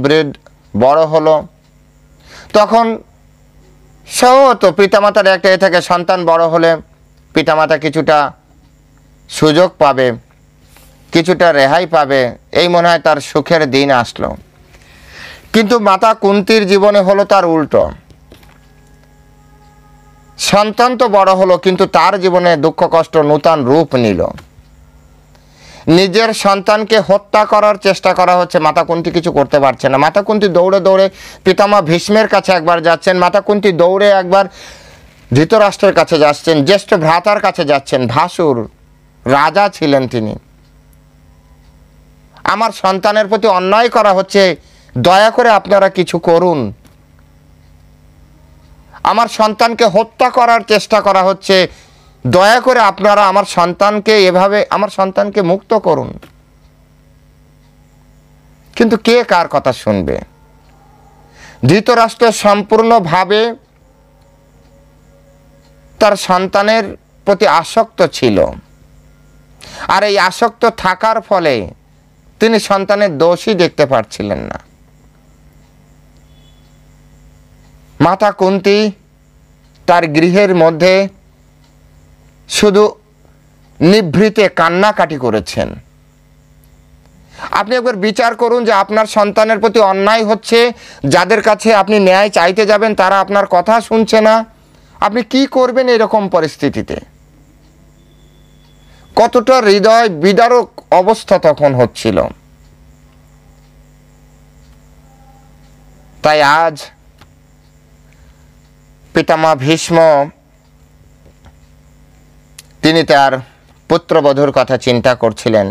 বড় হলো, তখন তো পিতামাতার একটা এ থেকে সন্তান বড় হলে পিতামাতা কিছুটা সুযোগ পাবে, কিছুটা রেহাই পাবে, এই মনে হয় তার সুখের দিন আসলো। কিন্তু মাতা কুন্তীর জীবনে হলো তার উল্টো। সন্তান তো বড় হলো, কিন্তু তার জীবনে দুঃখ কষ্ট নূতন রূপ নিল। নিজের সন্তানকে হত্যা করার চেষ্টা করা হচ্ছে, মাতা কুন্তী কিছু করতে পারছে না। মাতা কুন্তী দৌড়ে দৌড়ে পিতামহ ভীষ্মের কাছে একবার যাচ্ছেন, মাতা কুন্তী দৌড়ে একবার ধৃতরাষ্ট্রের কাছে যাচ্ছেন, জ্যেষ্ঠ ভ্রাতার কাছে যাচ্ছেন, ভাসুর রাজা ছিলেন তিনি। আমার সন্তানের প্রতি অন্যায় করা হচ্ছে, দয়া করে আপনারা কিছু করুন। আমার সন্তানকে হত্যা করার চেষ্টা করা হচ্ছে, দয়া করে আপনারা আমার সন্তানকে এভাবে, আমার সন্তানকে মুক্ত করুন। কিন্তু কে কার কথা শুনবে? ধৃতরাষ্ট্র সম্পূর্ণভাবে তার সন্তানের প্রতি আসক্ত ছিল, আর এই আসক্ত থাকার ফলে তিনি সন্তানের দোষই দেখতে পারছিলেন না। মাতা কুন্তী তার গৃহের মধ্যে শুধু নিভৃতে কান্নাকাটি করেছেন। আপনি একবার বিচার করুন যে আপনার সন্তানের প্রতি অন্যায় হচ্ছে, যাদের কাছে আপনি ন্যায় চাইতে যাবেন তারা আপনার কথা শুনছে না, আপনি কি করবেন এরকম পরিস্থিতিতে? কতটা হৃদয় বিদারক অবস্থা তখন হচ্ছিল। তাই আজ পিতামহ ভীষ্ম তিনি তার পুত্রবধূর কথা চিন্তা করছিলেন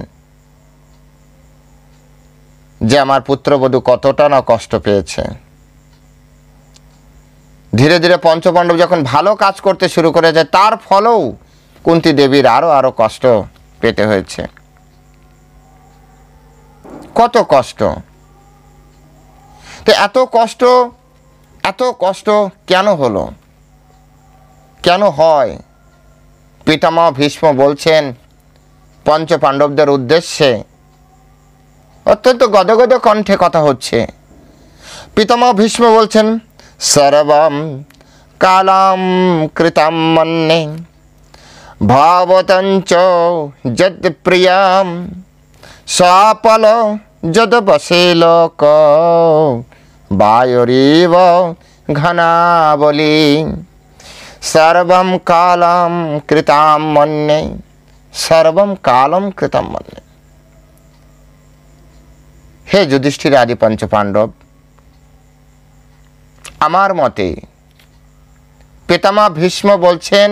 যে আমার পুত্রবধূ কতটা না কষ্ট পেয়েছে। ধীরে ধীরে পঞ্চপাণ্ডব যখন ভালো কাজ করতে শুরু করেছে, তার ফলেও কুন্তী দেবীর আরো কষ্ট পেতে হয়েছে। কত কষ্ট! তো এত কষ্ট কেন হলো, কেন হয়? পিতামহ ভীষ্ম বলছেন পঞ্চপাণ্ডবদের উদ্দেশ্যে, অত্যন্ত গদগদ কণ্ঠে কথা হচ্ছে। পিতামহ ভীষ্ম বলছেন, সর্বম কালাম কৃতাম মন্যে ভাবতঞ্চ যদ প্রিয়াম সাপল যদ বসে লোক বায়ুরিব ঘনাবলি সর্বম কালম কৃতাম মন্যে, সর্বম কালম কৃতাম মন্যে। হে যুধিষ্ঠির আদি পঞ্চপাণ্ডব, আমার মতে, পিতামহ ভীষ্ম বলছেন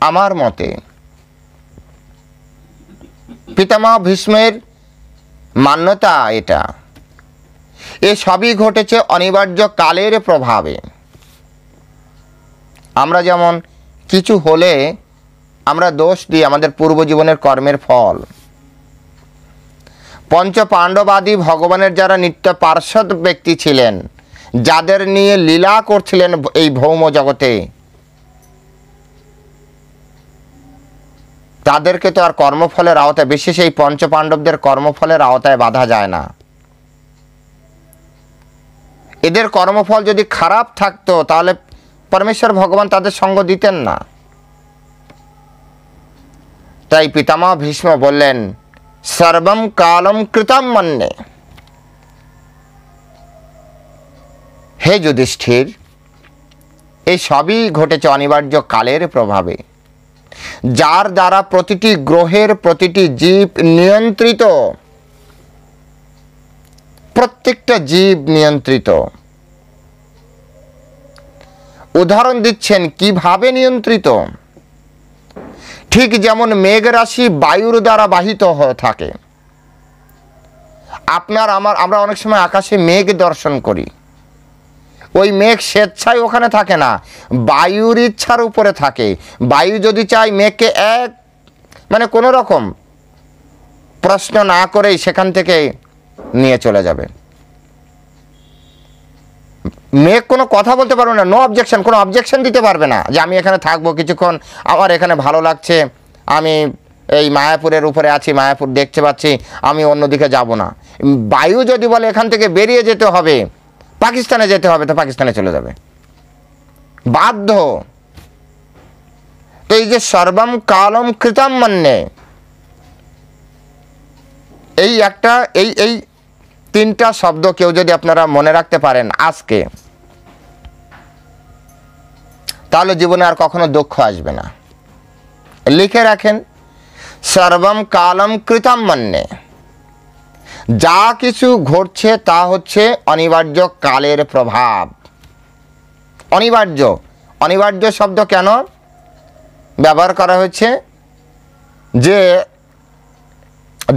আমার মতে, পিতামহ ভীষ্মের মান্যতা এটা, এ সবই ঘটেছে অনিবার্য কালের প্রভাবে। আমরা যেমন কিছু হলে আমরা দোষ দিই আমাদের পূর্বজীবনের কর্মের ফল। পঞ্চপাণ্ডবাদী ভগবানের যারা নিত্য পার্ষদ ব্যক্তি ছিলেন, যাদের নিয়ে লীলা করছিলেন এই ভৌম জগতে, তাদেরকে তো আর কর্মফলের আওতায়, বিশেষ এই পঞ্চপাণ্ডবদের কর্মফলের আওতায় বাঁধা যায় না। এদের কর্মফল যদি খারাপ থাকতো তাহলে পরমেশ্বর ভগবান তাদের সঙ্গ দিতেন না। তাই পিতামহ ভীষ্ম বললেন, সর্বম কালম কৃতাম মন্যে। হে যুধিষ্ঠির, এই সবই ঘটেছে অনিবার্য কালের প্রভাবে, যার দ্বারা প্রতিটি গ্রহের প্রতিটি জীব নিয়ন্ত্রিত। প্রত্যেকটা জীব নিয়ন্ত্রিত। উদাহরণ দিচ্ছেন কিভাবে নিয়ন্ত্রিত। ঠিক যেমন মেঘ রাশি বায়ুর দ্বারা বাহিত হয়ে থাকে। আমরা অনেক সময় আকাশে মেঘ দর্শন করি, ওই মেঘ স্বেচ্ছায় ওখানে থাকে না, বায়ুর ইচ্ছার উপরে থাকে। বায়ু যদি চায় মেঘকে কোনো রকম প্রশ্ন না করেই সেখান থেকে নিয়ে চলে যাবে। মেঘ কোনো কথা বলতে পারবে না, নো অবজেকশন, কোনো অবজেকশন দিতে পারবে না যে আমি এখানে থাকবো কিছুক্ষণ, আমার এখানে ভালো লাগছে, আমি এই মায়াপুরের উপরে আছি, মায়াপুর দেখতে পাচ্ছি, আমি অন্যদিকে যাব না। বায়ু যদি বলে এখান থেকে বেরিয়ে যেতে হবে, পাকিস্তানে যেতে হবে, তো পাকিস্তানে চলে যাবে, বাধ্য। তো এই যে সর্বম কালম কৃতম মন্যে, এই তিনটা শব্দ কেউ যদি আপনারা মনে রাখতে পারেন আজকে, তাহলে জীবনে আর কখনো দুঃখ আসবে না। লিখে রাখেন, সর্বম কালম কৃতম মন্যে, যা কিছু ঘটছে তা হচ্ছে অনিবার্য কালের প্রভাব। অনিবার্য শব্দ কেন ব্যবহার করা হয়েছে? যে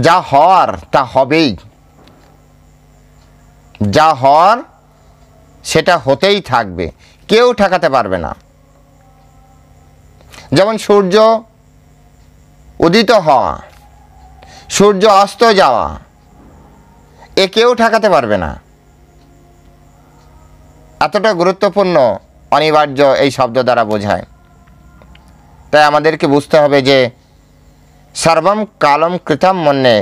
যা হওয়ার তা হবেই, যা হওয়ার সেটা হতেই থাকবে, কেউ ঠেকাতে পারবে না। যেমন সূর্য উদিত হওয়া, সূর্য অস্ত যাওয়া, এ কেউ ঠেকাতে পারবে না। এতটা গুরুত্বপূর্ণ অনিবার্য এই শব্দ দ্বারা বোঝায়। তাই আমাদেরকে বুঝতে হবে যে সর্বম কালম কৃতম মন্যে,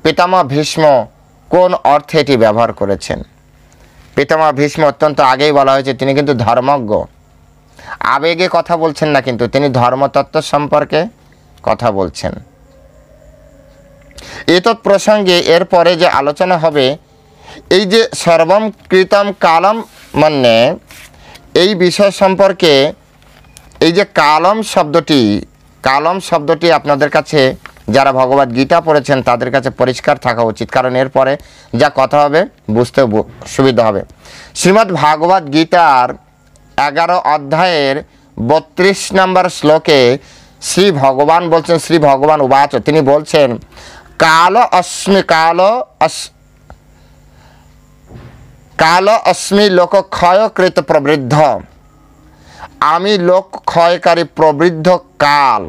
পিতামহ ভীষ্ম কোন অর্থে এটি ব্যবহার করেছেন। পিতামহ ভীষ্ম অত্যন্ত আগেই বলা হয়েছে, তিনি কিন্তু ধর্মজ্ঞ, আবেগে কথা বলছেন না, কিন্তু তিনি ধর্মতত্ত্ব সম্পর্কে কথা বলছেন। এতৎ প্রসঙ্গে এরপরে যে আলোচনা হবে, এই যে সর্বম কৃতম কালম মন্যে, এই বিষয় সম্পর্কে এই যে কালম শব্দটি আপনাদের কাছে যারা ভগবদ গীতা পড়েছেন তাদের কাছে পরিষ্কার থাকা উচিত, কারণ এরপরে যা কথা হবে বুঝতে সুবিধা হবে। শ্রীমদ্ ভাগবত গীতার 11 অধ্যায়ের 32 নম্বর শ্লোকে শ্রী ভগবান বলছেন, শ্রী ভগবান উবাচ, তিনি বলছেন, কাল অস্মি লোক ক্ষয়কৃত প্রবৃদ্ধ, আমি লোক ক্ষয়কারী প্রবৃদ্ধ কাল।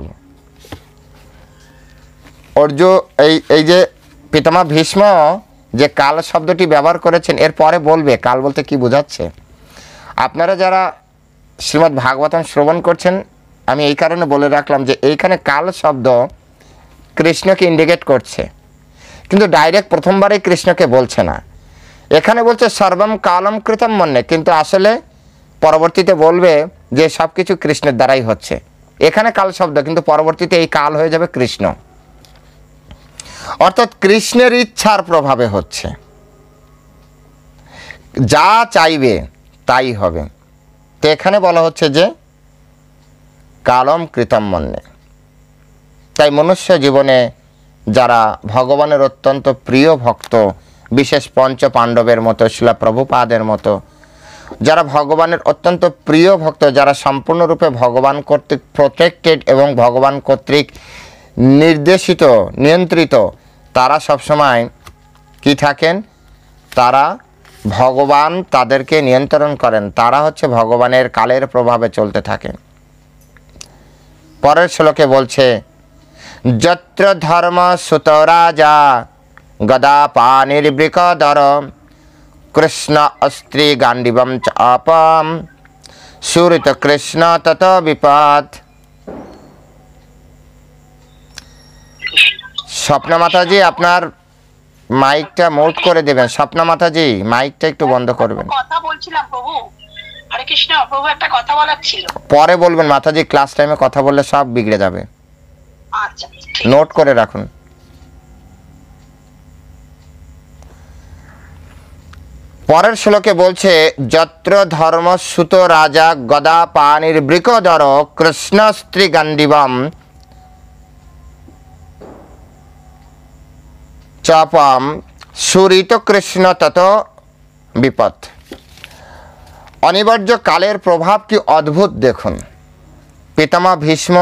এই যে পিতামহ ভীষ্ম যে কাল শব্দটি ব্যবহার করেছেন, এরপরে বলবে কাল বলতে কি বোঝাচ্ছে। আপনারা যারা শ্রীমদ্ ভাগবতম শ্রবণ করছেন, আমি এই কারণে বলে রাখলাম যে এইখানে কাল শব্দ কৃষ্ণকে ইন্ডিকেট করছে, কিন্তু ডাইরেক্ট প্রথমবারেই কৃষ্ণকে বলছে না। এখানে বলছে সর্বম কালম কৃতম মন্যে, কিন্তু আসলে পরবর্তীতে বলবে যে সব কিছু কৃষ্ণের দ্বারাই হচ্ছে। এখানে কাল শব্দ, কিন্তু পরবর্তীতে এই কাল হয়ে যাবে কৃষ্ণ, অর্থাৎ কৃষ্ণের ইচ্ছার প্রভাবে হচ্ছে, যা চাইবে তাই হবে। তো এখানে বলা হচ্ছে যে কালম কৃতম মন্যে। তাই মনুষ্য জীবনে যারা ভগবানের অত্যন্ত প্রিয় ভক্ত, বিশেষ পঞ্চ পাণ্ডবের মতো, শিলা প্রভুপাদের মতো, যারা ভগবানের অত্যন্ত প্রিয় ভক্ত, যারা সম্পূর্ণরূপে ভগবান কর্তৃক প্রোটেক্টেড এবং ভগবান কর্তৃক নির্দেশিত, নিয়ন্ত্রিত, তারা সবসময় কি থাকেন? তারা ভগবান তাদেরকে নিয়ন্ত্রণ করেন, তারা হচ্ছে ভগবানের কালের প্রভাবে চলতে থাকেন। পরের শ্লোকে বলছে, যত্র ধর্ম সুত রাজা গদা পানির্বৃকদর কৃষ্ণ অস্ত্রী গান্ডিবম চাপম সুরিত কৃষ্ণ তত বিপদ। স্বপ্না মাতাজি, আপনার মাইকটা মিউট করে দেবেন। স্বপ্না মাতাজি, মাইকটা একটু বন্ধ করবেন। কথা বলছিলাম প্রভু, হরে কৃষ্ণ। প্রভু একটা কথা বলার ছিল। পরে বলবেন মাতাজি, ক্লাস টাইমে কথা বললে সব বিগড়ে যাবে। আচ্ছা, নোট করে রাখুন। পরের শ্লোকে বলছে, যত্র ধর্ম সুত রাজা গদা পানির বৃকদর কৃষ্ণ স্ত্রী গান্ডিবম চাপম সুরিত কৃষ্ণ তত বিপদ। অনিবার্য কালের প্রভাব কি অদ্ভুত দেখুন। পিতামহ ভীষ্ম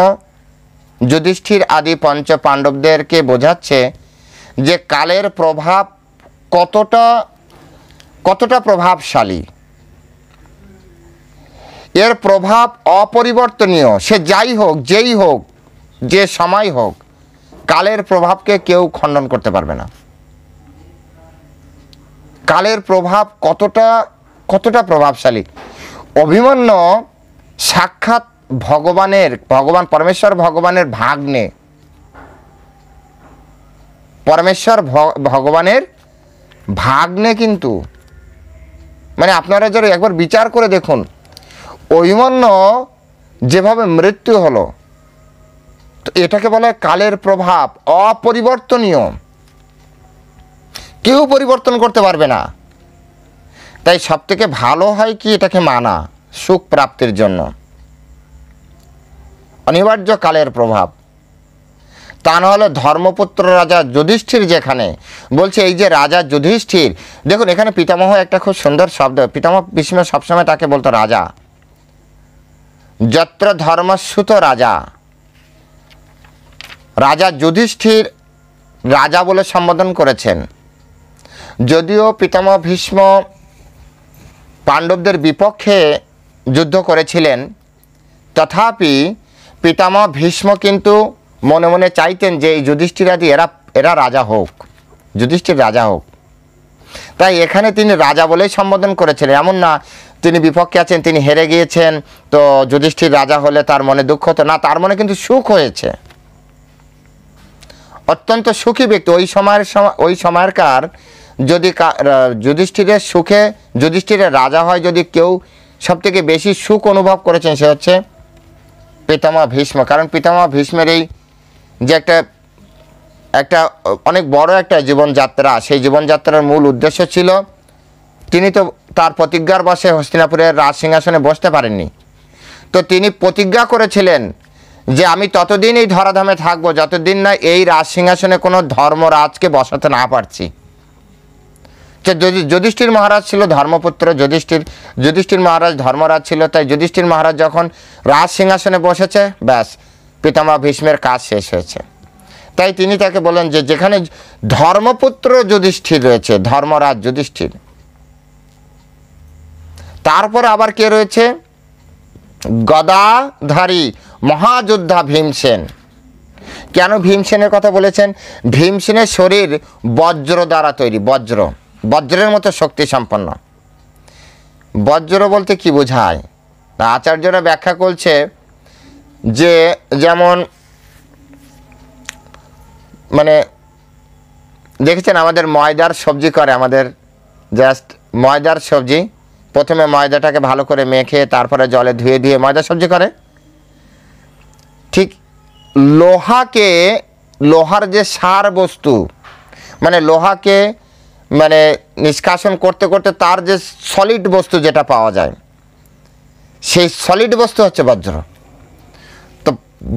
যুধিষ্ঠির আদি পঞ্চ পাণ্ডবদেরকে বোঝাচ্ছে যে কালের প্রভাব কতটা প্রভাবশালী। এর প্রভাব অপরিবর্তনীয়, সে যাই হোক, যেই হোক, যে সময় হোক, কালের প্রভাবকে কেউ খণ্ডন করতে পারবে না। কালের প্রভাব কতটা প্রভাবশালী। অভিমন্যু সাক্ষাৎ ভগবান পরমেশ্বর ভগবানের ভাগ্নে, পরমেশ্বর ভগবানের ভাগ্নে, কিন্তু মানে আপনারা যারা একবার বিচার করে দেখুন, অভিমন্যু যেভাবে মৃত্যু হলো, তো এটাকে বলে কালের প্রভাব অপরিবর্তনীয়, কেউ পরিবর্তন করতে পারবে না। তাই সব থেকে ভালো হয় কি এটাকে মানা, সুখ প্রাপ্তির জন্য। অনিবার্য কালের প্রভাব, তা নাহলে ধর্মপুত্র রাজা যুধিষ্ঠির, যেখানে বলছে এই যে রাজা যুধিষ্ঠির, দেখুন এখানে পিতামহ একটা খুব সুন্দর শব্দ, পিতামহ ভীষ্ম সবসময় তাকে বলতো রাজা। যত্র ধর্মস্যুত রাজা, রাজা যুধিষ্ঠির রাজা বলে সম্বোধন করেছেন। যদিও পিতামহ ভীষ্ম পাণ্ডবদের বিপক্ষে যুদ্ধ করেছিলেন, তথাপি পিতামহ ভীষ্ম কিন্তু মনে মনে চাইতেন যে এই যুধিষ্ঠিরাদি এরা রাজা হোক, যুধিষ্ঠির রাজা হোক। তাই এখানে তিনি রাজা বলেই সম্বোধন করেছিলেন। এমন না তিনি বিপক্ষে আছেন, তিনি হেরে গিয়েছেন, তো যুধিষ্ঠির রাজা হলে তার মনে দুঃখ হতো না, তার মনে কিন্তু সুখ হয়েছে। অত্যন্ত সুখী ব্যক্তি ওই সময়কার। যদি যুধিষ্ঠিরের সুখে যুধিষ্ঠিরের রাজা হয়, যদি কেউ সবথেকে বেশি সুখ অনুভব করেছেন, সে হচ্ছে পিতামহ ভীষ্ম। কারণ পিতামহ ভীষ্মের এই যে একটা অনেক বড় একটা জীবনযাত্রা, সেই জীবনযাত্রার মূল উদ্দেশ্য ছিল, তিনি তো তার প্রতিজ্ঞার বশে হস্তিনাপুরের রাজ সিংহাসনে বসতে পারেননি। তো তিনি প্রতিজ্ঞা করেছিলেন যে আমি ততদিন এই ধরাধামে থাকবো যতদিন না এই রাজ সিংহাসনে কোনো ধর্মরাজকে বসাতে না পারছি। যুধিষ্ঠির মহারাজ ছিল ধর্মপুত্র, যুধিষ্ঠির মহারাজ ধর্মরাজ ছিল। তাই যুধিষ্ঠির মহারাজ যখন রাজ সিংহাসনে বসেছে, ব্যাস পিতামহ ভীষ্মের কাজ শেষ হয়েছে। তাই তিনি তাকে বলেন যে যেখানে ধর্মপুত্র যুধিষ্ঠির রয়েছে, ধর্মরাজ যুধিষ্ঠির, তারপরে আবার কে রয়েছে? গদাধারী মহাযোদ্ধা ভীমসেন। কেন ভীমসেনের কথা বলেছেন? ভীমসেনের শরীর বজ্র দ্বারা তৈরি, বজ্রের মতো শক্তি সম্পন্ন। বজ্র বলতে কি বোঝায়? আচার্যরা ব্যাখ্যা করছে যে যেমন মানে দেখেছেন আমাদের ময়দার সবজি করে, আমাদের জাস্ট ময়দার সবজি, প্রথমে ময়দাটাকে ভালো করে মেখে তারপরে জলে ধুয়ে ময়দা সবজি করে। ঠিক লোহার যে সার বস্তু, মানে লোহাকে মানে নিষ্কাশন করতে করতে তার যে সলিড বস্তু যেটা পাওয়া যায়, সেই সলিড বস্তু হচ্ছে বজ্র। তো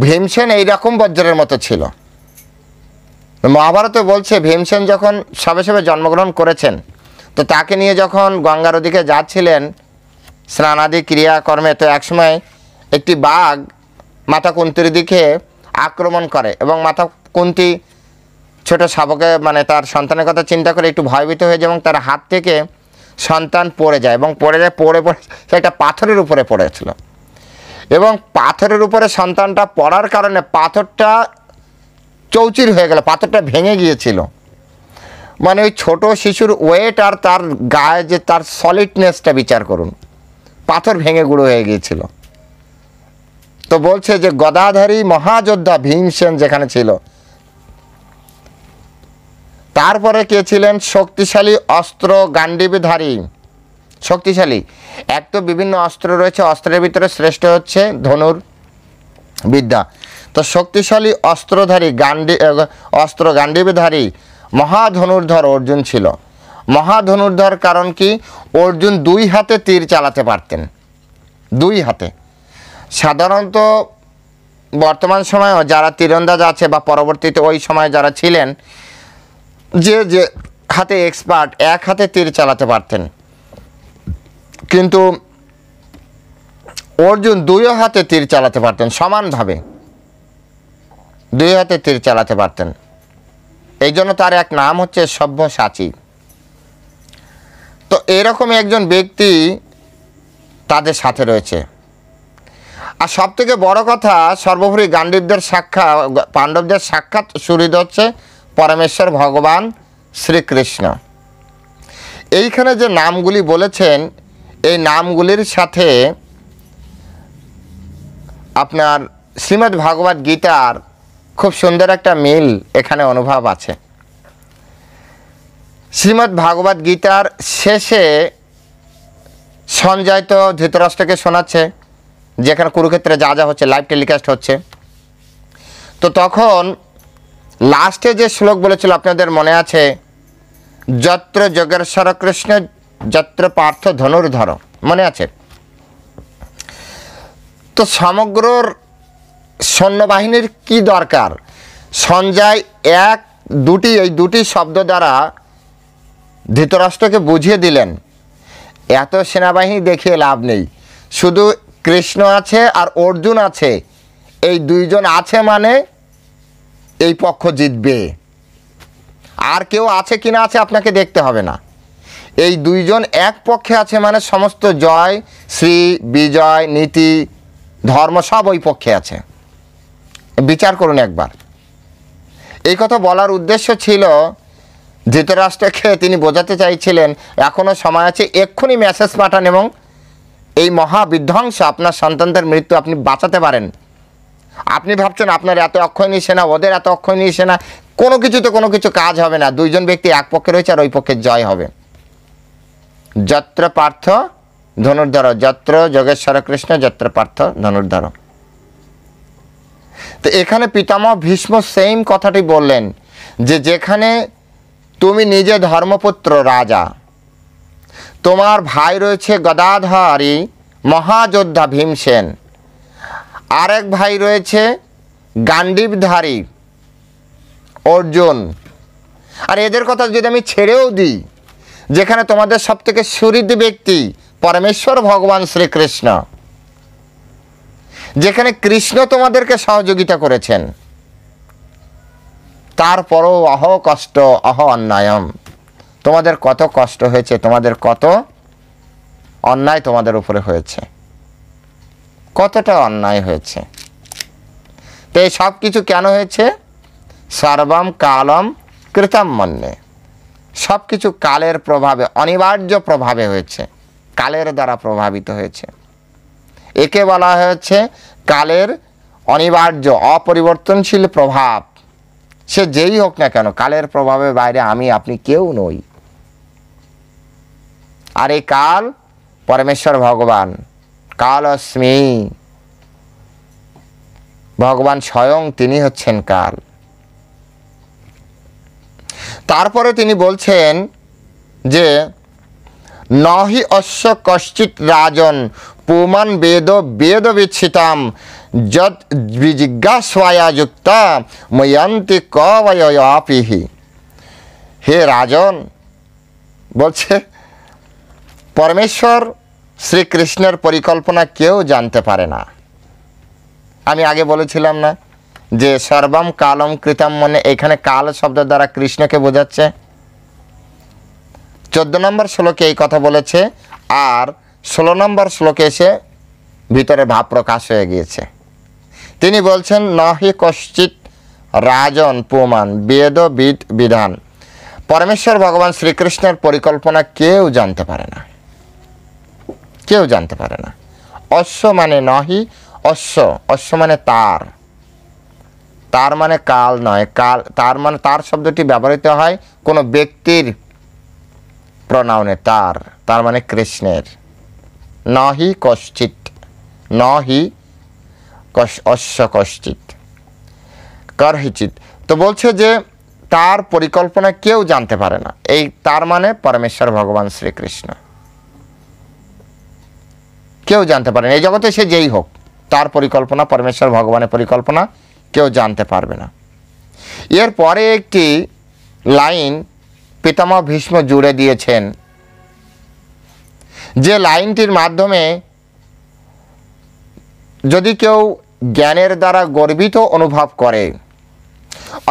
ভীমসেন এইরকম বজ্রের মতো ছিল। মহাভারতে বলছে ভীমসেন যখন সবে জন্মগ্রহণ করেছেন, তো তাকে নিয়ে যখন গঙ্গার ওদিকে যাচ্ছিলেন স্নানাদি ক্রিয়াকর্মে, তো একসময় একটি বাঘ মাতা কুন্তির দিকে আক্রমণ করে এবং মাতা কুন্তি ছোট শাবকে মানে তার সন্তানের কথা চিন্তা করে একটু ভয়ভীত হয়ে যায় এবং তার হাত থেকে সন্তান পড়ে যায় এবং পড়ে সে একটা পাথরের উপরে পড়েছিল এবং পাথরের উপরে সন্তানটা পড়ার কারণে পাথরটা চৌচির হয়ে গেল, পাথরটা ভেঙে গিয়েছিল। মানে ওই ছোট শিশুর ওয়েট আর তার গায়ে যে তার সলিডনেসটা বিচার করুন, পাথর ভেঙে গুঁড়ো হয়ে গিয়েছিল। তো বলছে যে গদাধারী মহাযোদ্ধা ভীমসেন যেখানে ছিল, তারপরে কে ছিলেন? শক্তিশালী অস্ত্র গান্ডীবধারী। শক্তিশালী, এক তো বিভিন্ন অস্ত্র রয়েছে, অস্ত্রের ভিতরে শ্রেষ্ঠ হচ্ছে ধনুর বিদ্যা। তো শক্তিশালী অস্ত্রধারী অস্ত্র গান্ডীবধারী মহাধনুর্ধর অর্জুন ছিল। মহাধনুর্ধর কারণ কি? অর্জুন 2 হাতে তীর চালাতে পারতেন, 2 হাতে। সাধারণত বর্তমান সময়েও যারা তীরন্দাজ আছে বা পরবর্তীতে ওই সময় যারা ছিলেন, যে হাতে এক্সপার্ট, এক হাতে তীর চালাতে পারতেন, কিন্তু অর্জুন দুই হাতে তীর চালাতে পারতেন, সমানভাবে দুই হাতে তীর চালাতে পারতেন। এই জন্য তার এক নাম হচ্ছে সব্যসাচী। তো এরকম একজন ব্যক্তি তাদের সাথে রয়েছে। আর সব থেকে বড় কথা, সর্বোপরি পাণ্ডবদের সাক্ষাৎ সুহৃদ হচ্ছে পরমেশ্বর ভগবান শ্রীকৃষ্ণ। এইখানে যে নামগুলি বলেছেন, এই নামগুলির সাথে আপনার শ্রীমদ্ ভাগবত গীতার খুব সুন্দর একটা মিল এখানে অনুভব আছে। শ্রীমদ্ ভাগবত গীতার শেষে সঞ্জয় তো ধৃতরাষ্ট্রকে শোনাচ্ছে, যেখানে কুরুক্ষেত্রে যা যা হচ্ছে লাইভ টেলিকাস্ট হচ্ছে। তো তখন লাস্টে যে শ্লোক বলেছিল আপনাদের মনে আছে, যত্র যোগেশ্বর কৃষ্ণ যত্র পার্থ ধনুর্ধর, মনে আছে? তো সমগ্র সৈন্যবাহিনীর কি দরকার? সঞ্জয় এই দুটি শব্দ দ্বারা ধৃতরাষ্ট্রকে বুঝিয়ে দিলেন, এত সেনাবাহিনী দেখিয়ে লাভ নেই, শুধু কৃষ্ণ আছে আর অর্জুন আছে, এই দুইজন আছে মানে এই পক্ষ জিতবে। আর কেউ আছে কিনা আছে আপনাকে দেখতে হবে না, এই দুইজন এক পক্ষে আছে মানে সমস্ত জয়, শ্রী, বিজয়, নীতি, ধর্ম সব ওই পক্ষে আছে। বিচার করুন একবার। এই কথা বলার উদ্দেশ্য ছিল ধৃতরাষ্ট্রকে তিনি বোঝাতে চাইছিলেন এখনও সময় আছে, এক্ষুনি মেসেজ পাঠান এবং এই মহাবিধ্বংস আপনার সন্তানদের মৃত্যু আপনি বাঁচাতে পারেন। আপনি ভাবছেন আপনার এত অক্ষয়ণী সেনা, ওদের এত অক্ষয়ণী সেনা, কোনো কিছু কাজ হবে না। দুইজন ব্যক্তি এক পক্ষে রয়েছে আর ওই পক্ষে জয় হবে। যত্র পার্থ ধনুর্ধর, যত্র যোগেশ্বর কৃষ্ণ যত্র পার্থ ধনুর্ধর। তো এখানে পিতামহ ভীষ্ম সেম কথাটি বললেন যে যেখানে তুমি নিজে ধর্মপুত্র রাজা, তোমার ভাই রয়েছে গদাধারী মহাযোদ্ধা ভীমসেন, আরেক ভাই রয়েছে গান্ডীবধারী অর্জুন, আর এদের কথা যদি আমি ছেড়েও দিই, যেখানে তোমাদের সব থেকে সুহৃদ ব্যক্তি পরমেশ্বর ভগবান শ্রীকৃষ্ণ, যেখানে কৃষ্ণ তোমাদেরকে সহযোগিতা করেছেন, তারপরও অহ কষ্ট অহ অন্যায়ম, তোমাদের কত কষ্ট হয়েছে, তোমাদের কত অন্যায় তোমাদের উপরে হয়েছে, কতটা অন্যায় হয়েছে। তো এই সব কিছু কেন হয়েছে? সর্বম কালম কৃতম মন্যে, সব কিছু কালের প্রভাবে, অনিবার্য প্রভাবে হয়েছে, কালের দ্বারা প্রভাবিত হয়েছে। একে বলা হয়েছে কালের অনিবার্য অপরিবর্তনশীল প্রভাব। সে যেই হোক না কেন, কালের প্রভাবের বাইরে আমি আপনি কেউ নই। আর এই কাল পরমেশ্বর ভগবান, কালস্মি, ভগবান স্বয়ং তিনি হচ্ছেন কাল। তারপরে তিনি বলছেন যে নহি অশ্ব কশ্চিৎ রাজন পুমান বেদ বিচ্ছিতাম যদ বিজিজ্ঞাসয়া যুক্তা ময়ন্তি কবয়পিহি। হে রাজন, বলছে পরমেশ্বর শ্রীকৃষ্ণের পরিকল্পনা কেউ জানতে পারে না। আমি আগে বলেছিলাম না যে সর্বম কালম কৃতম মনে, এখানে কাল শব্দ দ্বারা কৃষ্ণকে বোঝাচ্ছে। 14 নম্বর শ্লোকে এই কথা বলেছে, আর 16 নম্বর শ্লোকে এসে ভিতরে ভাব প্রকাশ হয়ে গিয়েছে। তিনি বলছেন নহি কশ্চিৎ রাজন পুমান বেদ বিধান, পরমেশ্বর ভগবান শ্রীকৃষ্ণের পরিকল্পনা কেউ জানতে পারে না, কেউ জানতে পারে না। অশ্ব মানে নহি, অশ্ব মানে তার, তার মানে কাল নয়, কাল তার মানে তার শব্দটি ব্যবহৃত হয় কোনো ব্যক্তির প্রনাউনে, তার মানে কৃষ্ণের। নহি কশ্চিৎ, নহি অশ্ব কশ্চিৎ করহিচিৎ। তো বলছে যে তার পরিকল্পনা কেউ জানতে পারে না, এই তার মানে পরমেশ্বর ভগবান শ্রীকৃষ্ণ কেউ জানতে পারে না। এই জগতে সে যেই হোক, তার পরিকল্পনা, পরমেশ্বর ভগবানের পরিকল্পনা কেউ জানতে পারবে না। এরপরে একটি লাইন পিতামহ ভীষ্ম জুড়ে দিয়েছেন, যে লাইনটির মাধ্যমে যদি কেউ জ্ঞানের দ্বারা গর্বিত অনুভব করে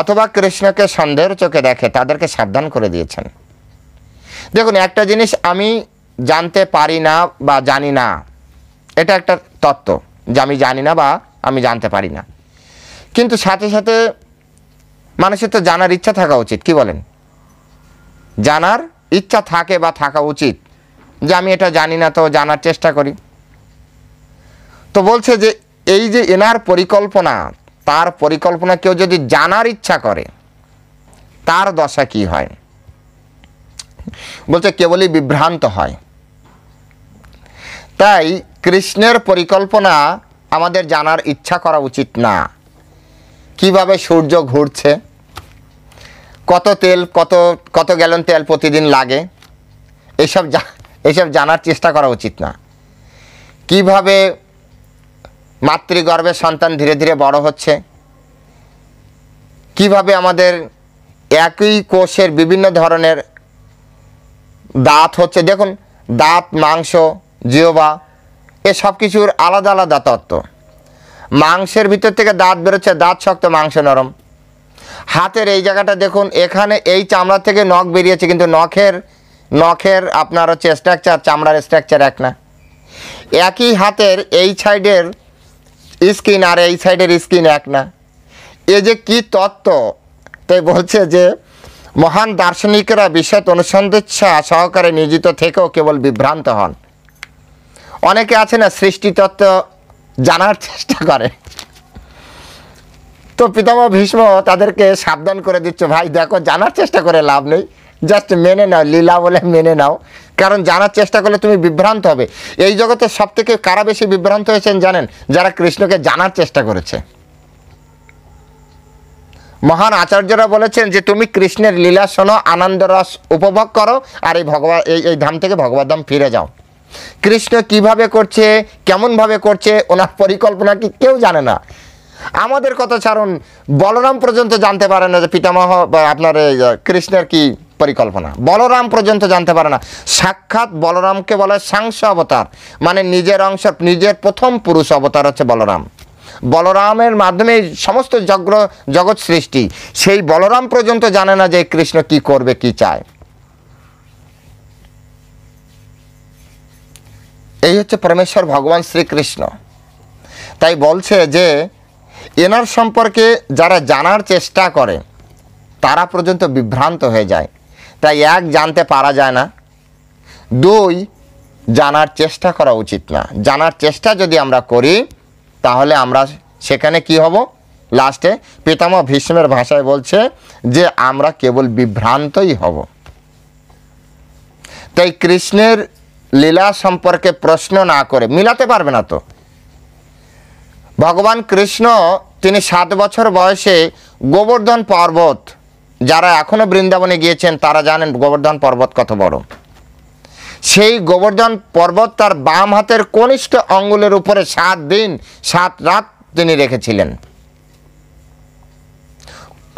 অথবা কৃষ্ণকে সন্দেহের চোখে দেখে, তাদেরকে সাবধান করে দিয়েছেন। দেখুন, একটা জিনিস আমি জানতে পারি না বা জানি না, এটা একটা তত্ত্ব যে আমি জানি না বা আমি জানতে পারি না, কিন্তু সাথে সাথে মানুষের তো জানার ইচ্ছা থাকা উচিত। কি বলেন? জানার ইচ্ছা থাকে বা থাকা উচিত, যে আমি এটা জানি না, তো জানার চেষ্টা করি। তো বলছে যে এই যে এনার পরিকল্পনা, তার পরিকল্পনা কেউ যদি জানার ইচ্ছা করে তার দশা কি হয়? বলছে কেবলই বিভ্রান্ত হয়। তাই কৃষ্ণের পরিকল্পনা আমাদের জানার ইচ্ছা করা উচিত না। কিভাবে সূর্য ঘুরছে, কত তেল, কত গ্যালন তেল প্রতিদিন লাগে, এসব জানার চেষ্টা করা উচিত না। কিভাবে মাতৃগর্ভে সন্তান ধীরে ধীরে বড় হচ্ছে, কিভাবে আমাদের একই কোষের বিভিন্ন ধরনের দাঁত হচ্ছে। দেখুন, দাঁত, মাংস, জিহ্বা, এসব কিছুর আলাদা আলাদা তত্ত্ব। মাংসের ভিতর থেকে দাঁত বেরোচ্ছে, দাঁত শক্ত, মাংস নরম। হাতের এই জায়গাটা দেখুন, এখানে এই চামড়া থেকে নখ বেরিয়েছে, কিন্তু নখের আপনার হচ্ছে স্ট্রাকচার, চামড়ার স্ট্রাকচার এক না। একই হাতের এই সাইডের স্কিন আর এই সাইডের স্কিন এক না। এ যে কি তত্ত্ব! তাই বলছে যে মহান দার্শনিকরা বিশদ অনুসন্ধিৎসা সহকারে নিয়োজিত থেকেও কেবল বিভ্রান্ত হন। অনেকে আছে না, সৃষ্টিতত্ত্ব জানার চেষ্টা করে। তো পিতামহ ভীষ্ম তাদেরকে সাবধান করে দিচ্ছে, ভাই দেখো, জানার চেষ্টা করে লাভ নেই, জাস্ট মেনে নাও, লীলা বলে মেনে নাও। কারণ জানার চেষ্টা করলে তুমি বিভ্রান্ত হবে। এই জগতে সব থেকে কারা বেশি বিভ্রান্ত হয়েছেন জানেন? যারা কৃষ্ণকে জানার চেষ্টা করেছে। মহান আচার্যরা বলেছেন যে তুমি কৃষ্ণের লীলা শোনো, আনন্দ রস উপভোগ করো, আর এই ধাম থেকে ভগবত ধাম ফিরে যাও। কৃষ্ণ কিভাবে করছে, কেমনভাবে করছে, ওনার পরিকল্পনা কি কেউ জানে না। আমাদের কথা ছাড়ুন, বলরাম পর্যন্ত জানতে পারে না যে পিতামহ আপনার কৃষ্ণের কি পরিকল্পনা। বলরাম পর্যন্ত জানতে পারে না। সাক্ষাৎ বলরামকে বলে সাংস অবতার, মানে নিজের অংশ, নিজের প্রথম পুরুষ অবতার হচ্ছে বলরাম। বলরামের মাধ্যমে সমস্ত জগৎ সৃষ্টি। সেই বলরাম পর্যন্ত জানে না যে কৃষ্ণ কি করবে, কি চায়। এই হচ্ছে পরমেশ্বর ভগবান শ্রীকৃষ্ণ। তাই বলছে যে এনার সম্পর্কে যারা জানার চেষ্টা করে তারা পর্যন্ত বিভ্রান্ত হয়ে যায়। তাই এক, জানতে পারা যায় না, দুই, জানার চেষ্টা করা উচিত না। জানার চেষ্টা যদি আমরা করি তাহলে আমরা সেখানে কি হব? লাস্টে পিতামহ ভীষ্মের ভাষায় বলছে যে আমরা কেবল বিভ্রান্তই হব। তাই কৃষ্ণের লীলা সম্পর্কে প্রশ্ন না করে, মিলাতে পারবে না তো। ভগবান কৃষ্ণ তিনি 7 বছর বয়সে গোবর্ধন পর্বত, যারা এখনো বৃন্দাবনে গিয়েছেন তারা জানেন গোবর্ধন পর্বত কত বড়। সেই গোবর্ধন পর্বত তার বাম হাতের কনিষ্ঠ আঙ্গুলের উপরে 7 দিন 7 রাত তিনি রেখেছিলেন।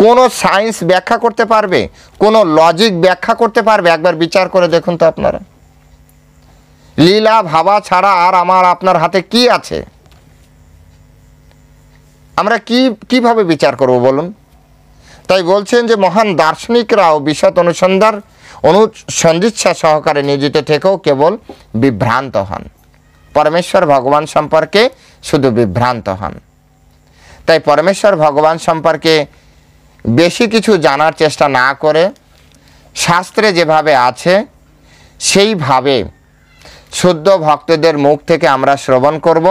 কোন সায়েন্স ব্যাখ্যা করতে পারবে? কোন লজিক ব্যাখ্যা করতে পারবে? একবার বিচার করে দেখুন তো আপনারা। লীলা ভাবা ছাড়া আর আমার আপনার হাতে কি আছে? আমরা কিভাবে বিচার করব বলুন? তাই বলছেন যে মহান দার্শনিকরাও বিশদ অনুসন্ধিৎসা সহকারে নিয়োজিত থেকেও কেবল বিভ্রান্ত হন। পরমেশ্বর ভগবান সম্পর্কে শুধু বিভ্রান্ত হন। তাই পরমেশ্বর ভগবান সম্পর্কে বেশি কিছু জানার চেষ্টা না করে শাস্ত্রে যেভাবে আছে সেইভাবে শুদ্ধ ভক্তদের মুখ থেকে আমরা শ্রবণ করব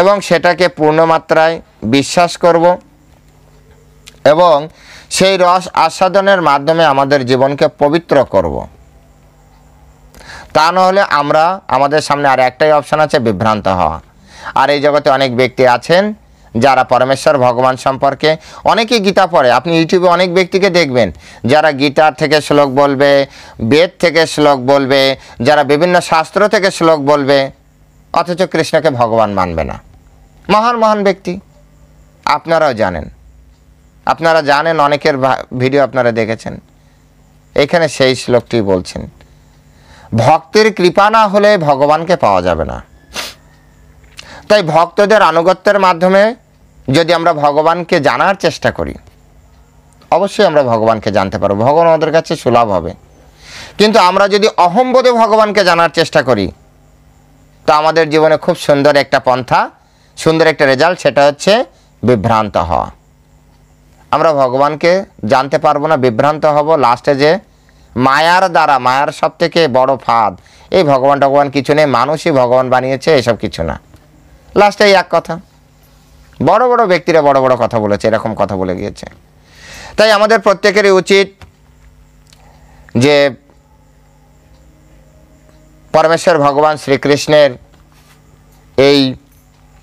এবং সেটাকে পূর্ণমাত্রায় বিশ্বাস করব এবং সেই রস আস্বাদনের মাধ্যমে আমাদের জীবনকে পবিত্র করব। তা নাহলে আমাদের সামনে আর একটাই অপশান আছে, বিভ্রান্ত হওয়া। আর এই জগতে অনেক ব্যক্তি আছেন যারা পরমেশ্বর ভগবান সম্পর্কে অনেকেই গীতা পড়ে। আপনি ইউটিউবে অনেক ব্যক্তিকে দেখবেন যারা গীতার থেকে শ্লোক বলবে, বেদ থেকে শ্লোক বলবে, যারা বিভিন্ন শাস্ত্র থেকে শ্লোক বলবে, অথচ কৃষ্ণকে ভগবান মানবে না। মহান মহান ব্যক্তি, আপনারাও জানেন, অনেকের ভিডিও আপনারা দেখেছেন। এখানে সেই শ্লোকটি বলছেন, ভক্তের কৃপা না হলে ভগবানকে পাওয়া যাবে না। তাই ভক্তদের আনুগত্যের মাধ্যমে যদি আমরা ভগবানকে জানার চেষ্টা করি, অবশ্যই আমরা ভগবানকে জানতে পারবো, ভগবান আমাদের কাছে সুলভ হবে। কিন্তু আমরা যদি অহম্বোধে ভগবানকে জানার চেষ্টা করি, তো আমাদের জীবনে খুব সুন্দর একটা পন্থা, সুন্দর একটা রেজাল্ট, সেটা হচ্ছে বিভ্রান্ত হওয়া। আমরা ভগবানকে জানতে পারবো না, বিভ্রান্ত হব। লাস্টে যে মায়ার দ্বারা, মায়ার সব থেকে বড় ফাঁদ, এই ভগবান টগবান কিছু নেই, মানুষই ভগবান বানিয়েছে, এসব কিছু না। লাস্টে এই এক কথা, বড় বড় ব্যক্তিরা বড় বড় কথা বলেছে, এরকম কথা বলে গিয়েছে। তাই আমাদের প্রত্যেকেরই উচিত যে পরমেশ্বর ভগবান শ্রীকৃষ্ণের এই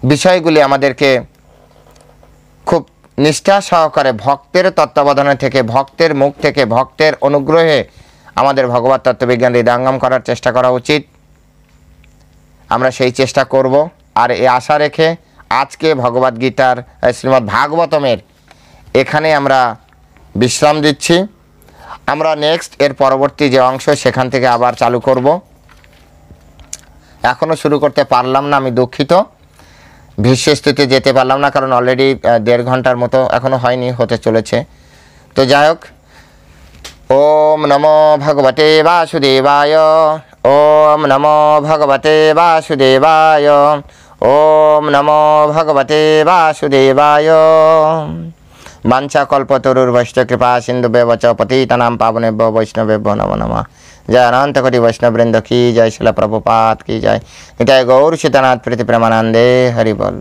বিষয়গুলি আমাদেরকে খুব নিষ্ঠা সহকারে ভক্তের তত্ত্বাবধানে থেকে, ভক্তের মুখ থেকে, ভক্তের অনুগ্রহে আমাদের ভগবত তত্ত্ববিজ্ঞান হৃদয়ঙ্গম করার চেষ্টা করা উচিত। আমরা সেই চেষ্টা করব। আর এই আশা রেখে আজকে ভগবদ্গীতার শ্রীমদ্ ভাগবতমের এখানে আমরা বিশ্রাম দিচ্ছি। আমরা নেক্সট এর পরবর্তী যে অংশ সেখান থেকে আবার চালু করব। এখনও শুরু করতে পারলাম না, আমি দুঃখিত। ভীষ্মস্থিতে যেতে পারলাম না, কারণ অলরেডি 1.5 ঘন্টার মতো এখনও হয়নি, হতে চলেছে। তো যাই হোক, ওম নমো ভগবতে বাসুদেবায়, ওম নমো ভগবতে বাসুদেবায়, ওম নমো ভগবতে বাসুদেবায়। বাঞ্ছাকল্পতরুর্ভশ্চ কৃপা সিন্ধুভ্যেব চ পতিতানাং পাবনেভ্যো বৈষ্ণবেভ্যো নমো নমঃ। जय अनंत कोटि वैष्णव वृंद की जय, शिल प्रभुपाद की जय। निताय गौर सीतानाथ प्रीति प्रेमानंदे हरि बोल।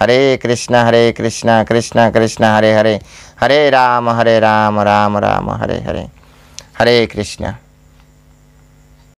हरे कृष्ण कृष्ण कृष्ण हरे हरे, हरे राम राम राम हरे हरे। हरे कृष्ण।